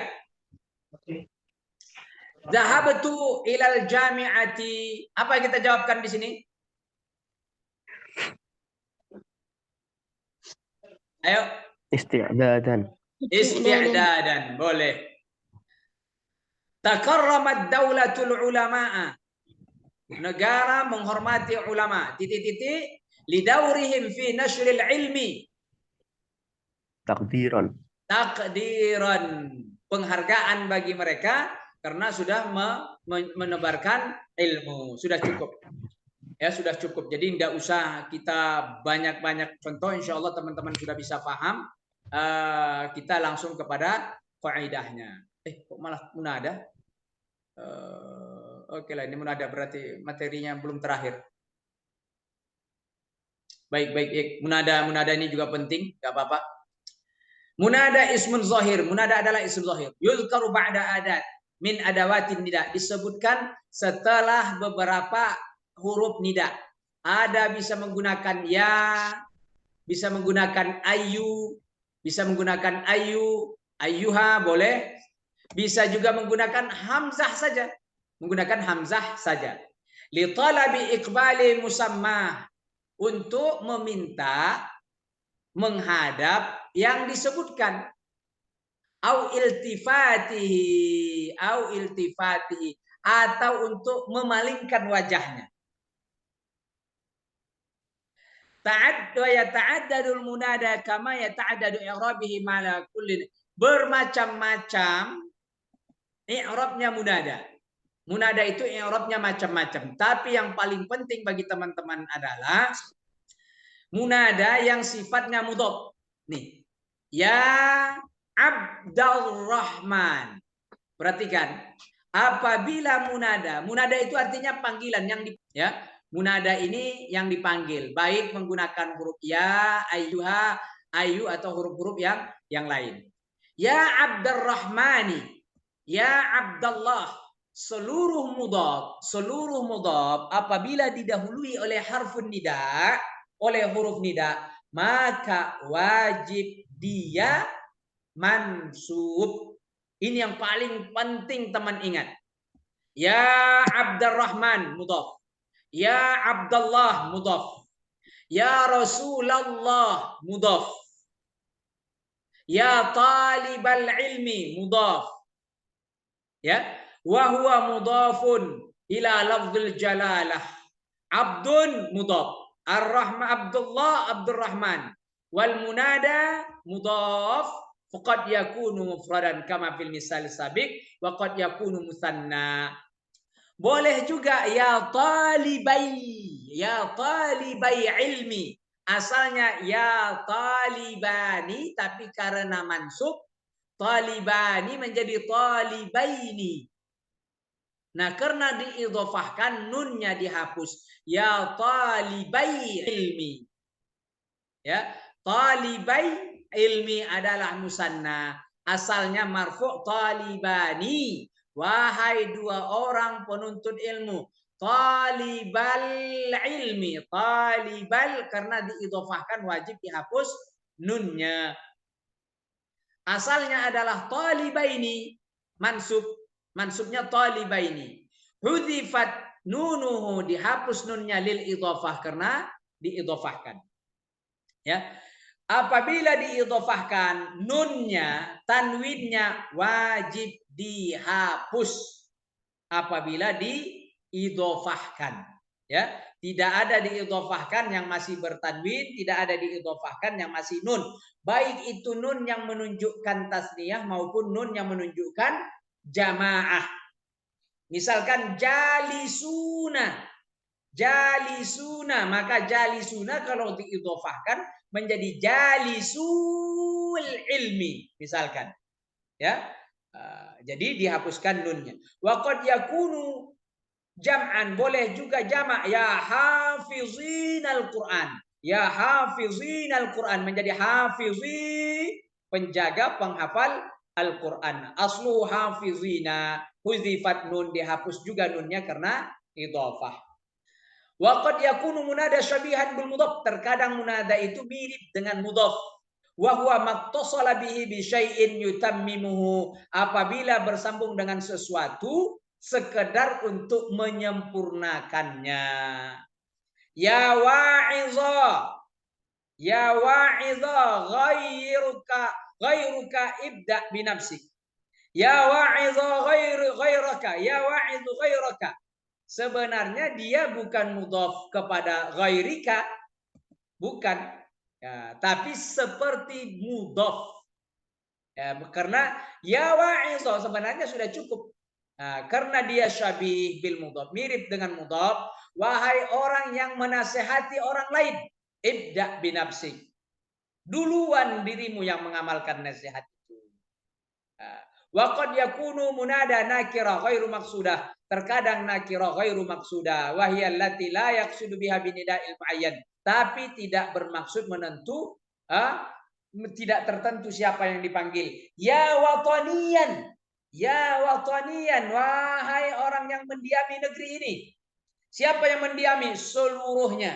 Zahabtu ilal jami'ati. Apa yang kita jawabkan di sini? Ayo. Isti'dadan. Isti'dadan, boleh. Takarramat daulatul ulama'a. Negara menghormati ulama. Titik-titik. Lidaurihim fi nashril ilmi. Takdiran. Takdiran. Penghargaan bagi mereka karena sudah menebarkan ilmu, sudah cukup. Ya, sudah cukup. Jadi tidak usah kita banyak-banyak contoh, insya Allah teman-teman sudah bisa paham. Kita langsung kepada faedahnya. Kok malah munada? Oke lah, ini munada berarti materinya belum terakhir. Baik. Munada ini juga penting, nggak apa-apa. Munada ismun zahir. Munada adalah ism zahir. Yuzkaru ba'da adat min adawatin nida. Disebutkan setelah beberapa huruf nida. Ada bisa menggunakan ya, bisa menggunakan ayu, bisa menggunakan ayuha boleh. Bisa juga menggunakan hamzah saja. Menggunakan hamzah saja. Li talabi iqbali musammah. Untuk meminta menghadap yang disebutkan. Au iltifatihi. Atau untuk memalingkan wajahnya. Ta'addadul munada kama yata'addadu i'rabihi ma'ala kullin. Bermacam-macam i'rabnya munada. Munada itu i'rabnya macam-macam. Tapi yang paling penting bagi teman-teman adalah munada yang sifatnya mudhaf. Nih. Ya Abdurrahman. Perhatikan. Apabila munada itu artinya panggilan yang ya. Munada ini yang dipanggil, baik menggunakan huruf ya, ayyuha, ayu atau huruf-huruf yang lain. Ya Abdurrahmani, ya Abdullah, seluruh mudhaf apabila didahului oleh harfun nida, oleh huruf nida, maka wajib dia mansub. Ini yang paling penting teman ingat. Ya Abdurrahman mudhaf. Ya Abdullah mudhaf. Ya Rasulullah mudhaf. Ya talibal ilmi mudhaf. Ya, wa huwa mudhafun ila lafdzil jalalah. Abdun mudhaf. Ar-Rahman Abdullah Abdurrahman. Wal munada mudhaf faqad yakunu mufradan kama fil misal sabiq wa qad yakunu musanna. Boleh juga ya talibai ilmi. Asalnya ya talibani, tapi karena mansub talibani menjadi talibaini. Nah, karena diidhofahkan nunnya dihapus. Ya talibai ilmi. Ya, talibai ilmi adalah musanna. Asalnya marfu' talibani. Wahai dua orang penuntut ilmu. Talibal ilmi. Talibal karena diidhofahkan wajib dihapus nunnya. Asalnya adalah talibaini. Mansubnya talibaini. Hudhifat nunuhu. Dihapus nunnya lil idhofah karena diidhofahkan. Ya. Apabila diidhofahkan nunnya, tanwinnya wajib dihapus apabila diidhofahkan. Ya, tidak ada diidhofahkan yang masih bertanwin, tidak ada diidhofahkan yang masih nun. Baik itu nun yang menunjukkan tasniyah maupun nun yang menunjukkan jamaah. Misalkan jalisuna, maka jalisuna kalau diidhofahkan menjadi jalisul ilmi misalkan. Ya. Jadi dihapuskan nunnya. Wa qad yakunu jam'an, boleh juga jamak ya hafizinal Qur'an. Ya hafizinal Qur'an menjadi hafizi, penjaga penghafal Al-Qur'an. Aslu hafizina, huzifat nun, dihapus juga nunnya karena idhofah. Wa qad yakunu munada syabihan bil mudhaf, terkadang munada itu mirip dengan mudhaf. Wa huwa mattasala bihi bi syai'in yutammimuhu, apabila bersambung dengan sesuatu sekedar untuk menyempurnakannya. Ya wa'iza ghairuka ibda bi nafsik. Ya wa'iza ghairaka, ya wa'izu ghairaka. Sebenarnya dia bukan mudhaf kepada ghairika, bukan, ya, tapi seperti mudhaf. Ya, karena ya wa'izo sebenarnya sudah cukup. Nah, karena dia syabih bil mudhaf, mirip dengan mudhaf, wahai orang yang menasehati orang lain, ibda binafsik. Duluan dirimu yang mengamalkan nasihat itu. Wa qad yakunu munada nakira ghairu maqsudah. Terkadang nakira ghairu maqsudah, wa hiya allati la yaqsudu biha binida'il muayyan. Tapi tidak bermaksud menentu, tidak tertentu siapa yang dipanggil. Ya wataniyan. Ya wataniyan, wahai orang yang mendiami negeri ini. Siapa yang mendiami? Seluruhnya.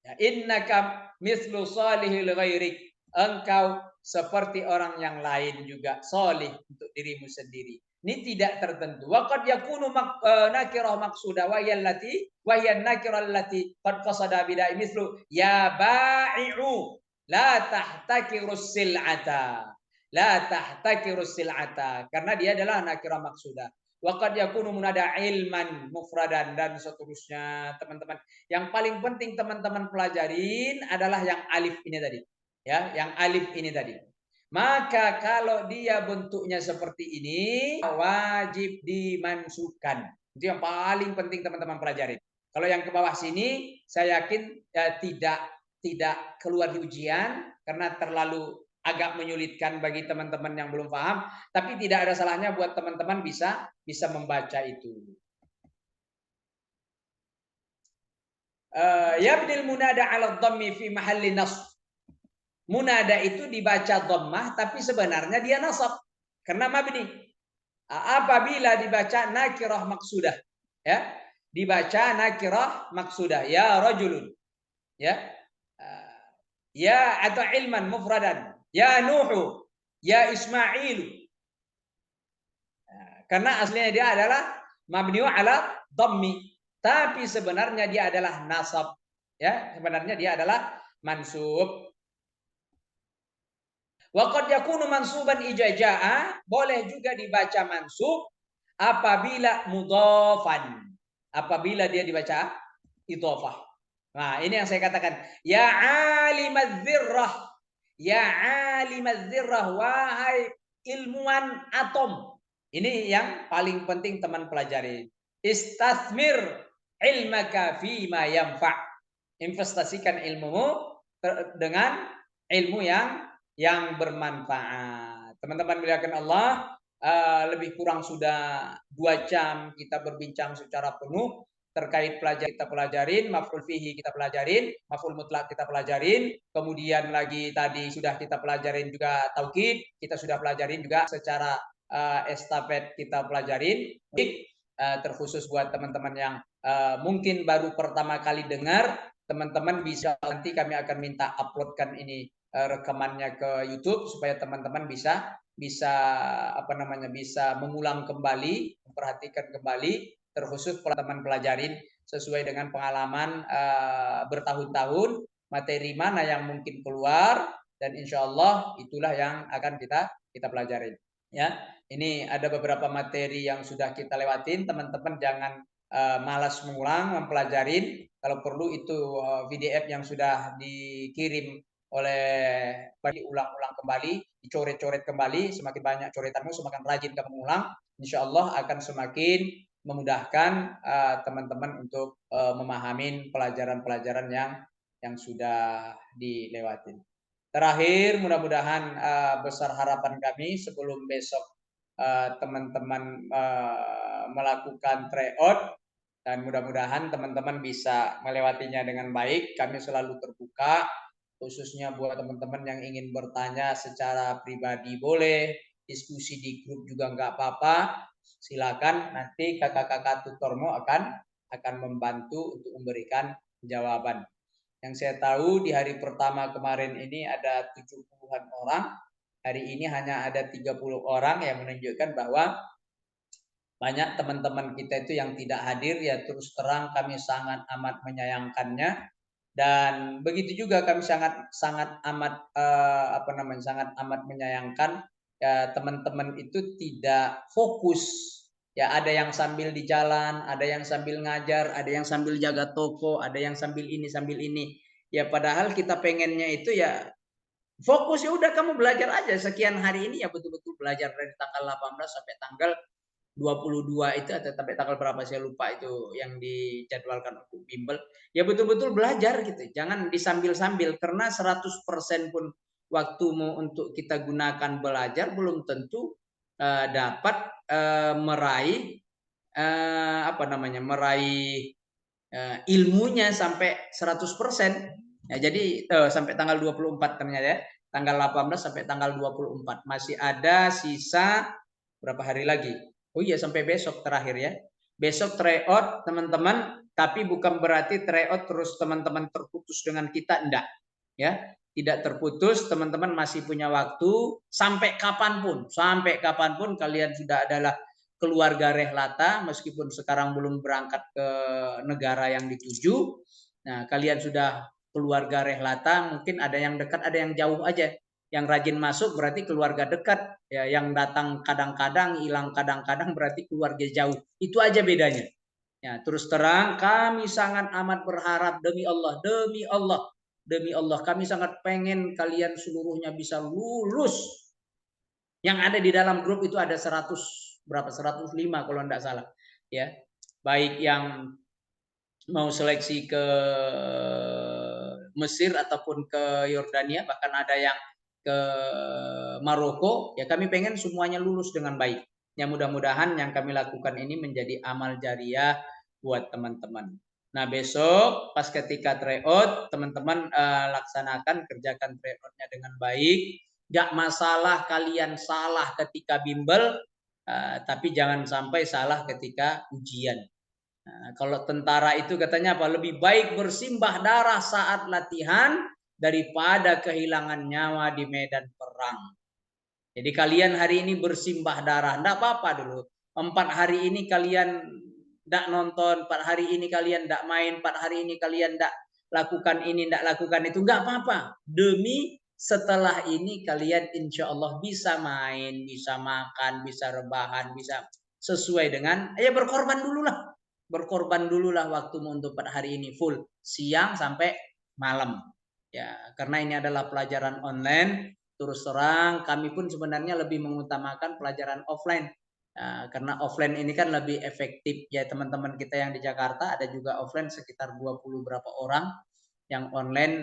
Ya, innaka mislu salihil ghairik. Engkau seperti orang yang lain juga salih untuk dirimu sendiri. Ini tidak tertentu. Wa qad yakunu nakirah maqsuda wa hiya nakirah allati qad qasada bida'i mislu ya ba'i'u la tahtakirus sil'ata. La tahtakirus sil'ata. Karena dia adalah nakirah maksudah. Wa qad yakunu munada ilman mufradan dan seterusnya, teman-teman. Yang paling penting teman-teman pelajarin adalah yang alif ini tadi. Ya, yang alif ini tadi. Maka kalau dia bentuknya seperti ini, wajib dimansubkan. Itu yang paling penting teman-teman pelajarin. Kalau yang ke bawah sini, saya yakin tidak keluar di ujian karena terlalu agak menyulitkan bagi teman-teman yang belum paham, tapi tidak ada salahnya buat teman-teman bisa membaca itu. Yabdil munada 'ala dhammi fi mahalli nasb. Munada itu dibaca dhammah tapi sebenarnya dia nasab karena mabni. Apabila dibaca nakirah maksudah, ya. Dibaca nakirah maksudah, ya rajulun. Ya. Ya atau ilman mufradan. Ya Nuhu, ya Ismailu. Karena aslinya dia adalah mabniu ala dhammi, tapi sebenarnya dia adalah nasab. Ya, sebenarnya dia adalah mansub. Wa qad yakunu mansuban ijazaa, boleh juga dibaca mansub apabila mudhafan. Apabila dia dibaca idhofah. Nah, ini yang saya katakan, ya alimaz dzirrah. Ya alimaz dzirrah, wahai ilmuwan atom. Ini yang paling penting teman pelajari. Istathmir ilmaka fima yanfa'. Investasikan ilmumu dengan ilmu yang bermanfaat. Teman-teman muliakan Allah, lebih kurang sudah 2 jam kita berbincang secara penuh terkait kita pelajarin, maf'ul fihi kita pelajarin, maf'ul mutlak kita pelajarin, kemudian lagi tadi sudah kita pelajarin juga taukid, kita sudah pelajarin juga secara estafet kita pelajarin. Terkhusus buat teman-teman yang mungkin baru pertama kali dengar, teman-teman bisa nanti kami akan minta uploadkan ini rekamannya ke YouTube supaya teman-teman bisa mengulang kembali, memperhatikan kembali, terkhusus teman pelajarin sesuai dengan pengalaman bertahun-tahun, materi mana yang mungkin keluar, dan insya Allah itulah yang akan kita pelajarin. Ya, ini ada beberapa materi yang sudah kita lewatin, teman-teman jangan malas mengulang, mempelajarin. Kalau perlu itu PDF yang sudah dikirim oleh ulang-ulang kembali, dicoret-coret kembali, semakin banyak coretanmu, semakin rajin kamu mengulang, insya Allah akan semakin memudahkan teman-teman untuk memahami pelajaran-pelajaran yang sudah dilewatin. Terakhir, mudah-mudahan besar harapan kami sebelum besok teman-teman melakukan tryout, dan mudah-mudahan teman-teman bisa melewatinya dengan baik. Kami selalu terbuka, khususnya buat teman-teman yang ingin bertanya secara pribadi boleh, diskusi di grup juga nggak apa-apa. Silakan, nanti kakak-kakak tutormu akan membantu untuk memberikan jawaban. Yang saya tahu di hari pertama kemarin ini ada 70-an orang, hari ini hanya ada 30 orang, yang menunjukkan bahwa banyak teman-teman kita itu yang tidak hadir. Ya terus terang kami sangat amat menyayangkannya, dan begitu juga kami sangat amat menyayangkan ya teman-teman itu tidak fokus. Ya ada yang sambil di jalan, ada yang sambil ngajar, ada yang sambil jaga toko, ada yang sambil ini sambil ini. Ya padahal kita pengennya itu ya fokus, ya udah kamu belajar aja sekian hari ini, ya betul-betul belajar dari tanggal 18 sampai tanggal 22 itu atau sampai tanggal berapa saya lupa itu yang dijadwalkan untuk bimbel. Ya betul-betul belajar gitu. Jangan disambil-sambil karena 100% pun waktumu untuk kita gunakan belajar belum tentu dapat meraih meraih ilmunya sampai 100%. Ya, jadi sampai tanggal 24 ternyata ya. Tanggal 18 sampai tanggal 24. Masih ada sisa berapa hari lagi? Oh iya, sampai besok terakhir ya. Besok tryout teman-teman, tapi bukan berarti tryout terus teman-teman terputus dengan kita, enggak. Ya, tidak terputus, teman-teman masih punya waktu sampai kapanpun kalian sudah adalah keluarga Rehlata, meskipun sekarang belum berangkat ke negara yang dituju. Nah, kalian sudah keluarga Rehlata, mungkin ada yang dekat, ada yang jauh aja. Yang rajin masuk berarti keluarga dekat, ya, yang datang kadang-kadang, hilang kadang-kadang berarti keluarga jauh. Itu aja bedanya. Ya, terus terang kami sangat amat berharap demi Allah kami sangat pengen kalian seluruhnya bisa lulus. Yang ada di dalam grup itu ada 105 kalau enggak salah. Ya. Baik yang mau seleksi ke Mesir ataupun ke Yordania, bahkan ada yang ke Maroko, ya kami pengen semuanya lulus dengan baik. Ya mudah-mudahan yang kami lakukan ini menjadi amal jariah buat teman-teman. Nah besok pas ketika tryout, teman-teman laksanakan, kerjakan tryoutnya dengan baik. Gak masalah kalian salah ketika bimbel, tapi jangan sampai salah ketika ujian. Nah, kalau tentara itu katanya apa? Lebih baik bersimbah darah saat latihan daripada kehilangan nyawa di medan perang. Jadi kalian hari ini bersimbah darah, enggak apa-apa dulu. 4 hari ini kalian enggak nonton, 4 hari ini kalian enggak main, 4 hari ini kalian enggak lakukan ini, enggak lakukan itu, enggak apa-apa. Demi setelah ini kalian insya Allah bisa main, bisa makan, bisa rebahan, bisa sesuai dengan, ya berkorban dulu lah. Berkorban dululah waktumu untuk 4 hari ini full, siang sampai malam. Ya, karena ini adalah pelajaran online, terus terang kami pun sebenarnya lebih mengutamakan pelajaran offline. Karena offline ini kan lebih efektif ya teman-teman kita yang di Jakarta, ada juga offline sekitar 20 berapa orang. Yang online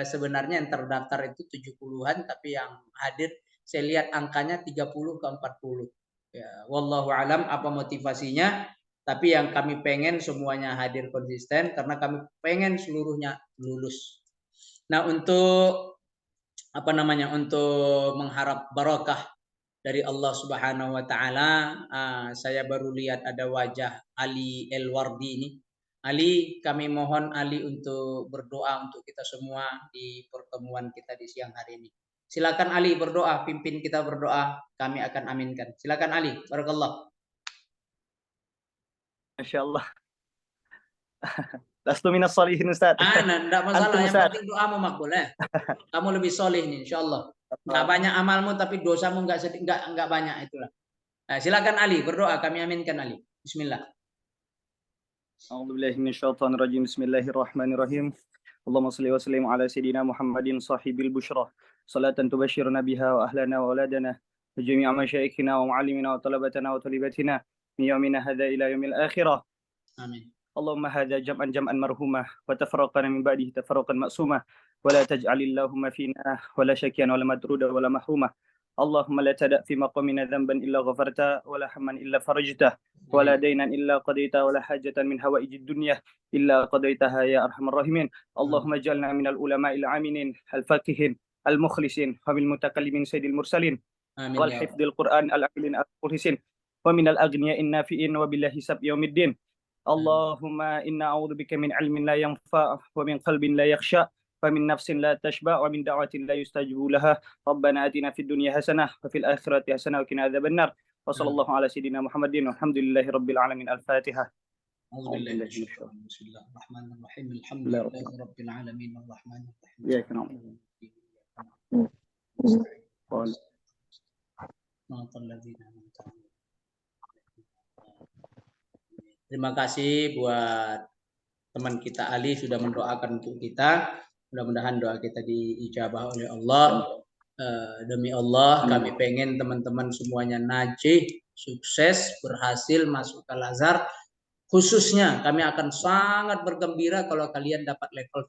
sebenarnya yang terdaftar itu 70-an, tapi yang hadir saya lihat angkanya 30 ke 40. Ya, wallahu alam apa motivasinya, tapi yang kami pengen semuanya hadir konsisten karena kami pengen seluruhnya lulus. Nah, untuk untuk mengharap barakah dari Allah Subhanahu wa taala, saya baru lihat ada wajah Ali Elwardi ini. Ali, kami mohon Ali untuk berdoa untuk kita semua di pertemuan kita di siang hari ini. Silakan Ali berdoa, pimpin kita berdoa, kami akan aminkan. Silakan Ali, barakallah. Masyaallah. Lastu minas solihin Ustaz. Enggak masalah, Antum, yang Ustaz. penting doamu makbul ya. Kamu lebih soleh nih insyaallah. Enggak banyak amalmu tapi dosamu enggak banyak itulah. Nah, silakan Ali berdoa, kami aminkan Ali. Bismillah. A'udzubillahi minasyaitonir rajim. Bismillahirrahmanirrahim. Allahumma shalli wa sallim ala sayidina Muhammadin sahibil busyra. Salatan tubashshiruna biha wa ahlana wa auladana wa jami'a masyayikhina wa muallimina wa talabatana wa talibatina min yawmina hadza ila yaumil akhirah. Amin. اللهم هذا جمعا مرحوما وتفرقنا من بعده تفرقا مأسوما ولا تجعل اللهم فينا ولا شكيا ولا مطرودا ولا محروما اللهم لا تدع في مقامنا ذنبا إلا غفرته ولا هما إلا فرجته ولا دينا إلا قضيته ولا حاجة من هوائج الدنيا إلا قضيتها يا أرحم الراحمين اللهم اجعلنا من العلماء العاملين الفاقهين المخلصين ومن المتكلمين سيد المرسلين والحفظ القرآن العاملين المخلصين ومن الأغنياء النافعين وبالله حساب يوم الدين اللهم إنا أعوذ بك من علم لا ينفع ومن قلب لا يخشى ومن نفس لا تشبع ومن دعوة لا يستجاب لها ربنا آتنا في الدنيا حسنة وفي الآخرة حسنة وقنا عذاب النار وصلى الله على سيدنا محمد والحمد لله رب العالمين الفاتحة. أعوذ بالله من الشيطان الرجيم. بسم الله الرحمن الرحيم الحمد لله رب العالمين الرحمن الرحيم. إياك نعبد Terima kasih buat teman kita Ali sudah mendoakan untuk kita. Mudah-mudahan doa kita diijabah oleh Allah. Demi Allah kami pengen teman-teman semuanya najih sukses, berhasil masuk ke Al-Azhar. Khususnya kami akan sangat bergembira kalau kalian dapat level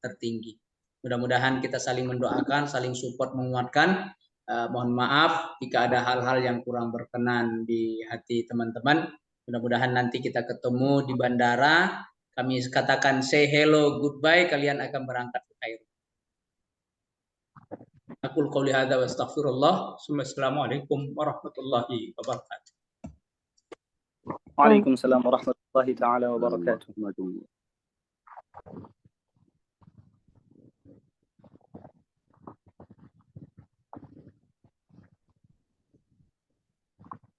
tertinggi. Mudah-mudahan kita saling mendoakan, saling support, menguatkan. Mohon maaf jika ada hal-hal yang kurang berkenan di hati teman-teman. Mudah-mudahan nanti kita ketemu di bandara. Kami katakan say hello, goodbye. Kalian akan berangkat ke Kairo. Aqul qouli hadza wa astaghfirullah. Assalamualaikum warahmatullahi wabarakatuh. Waalaikumsalam warahmatullahi taala wabarakatuh.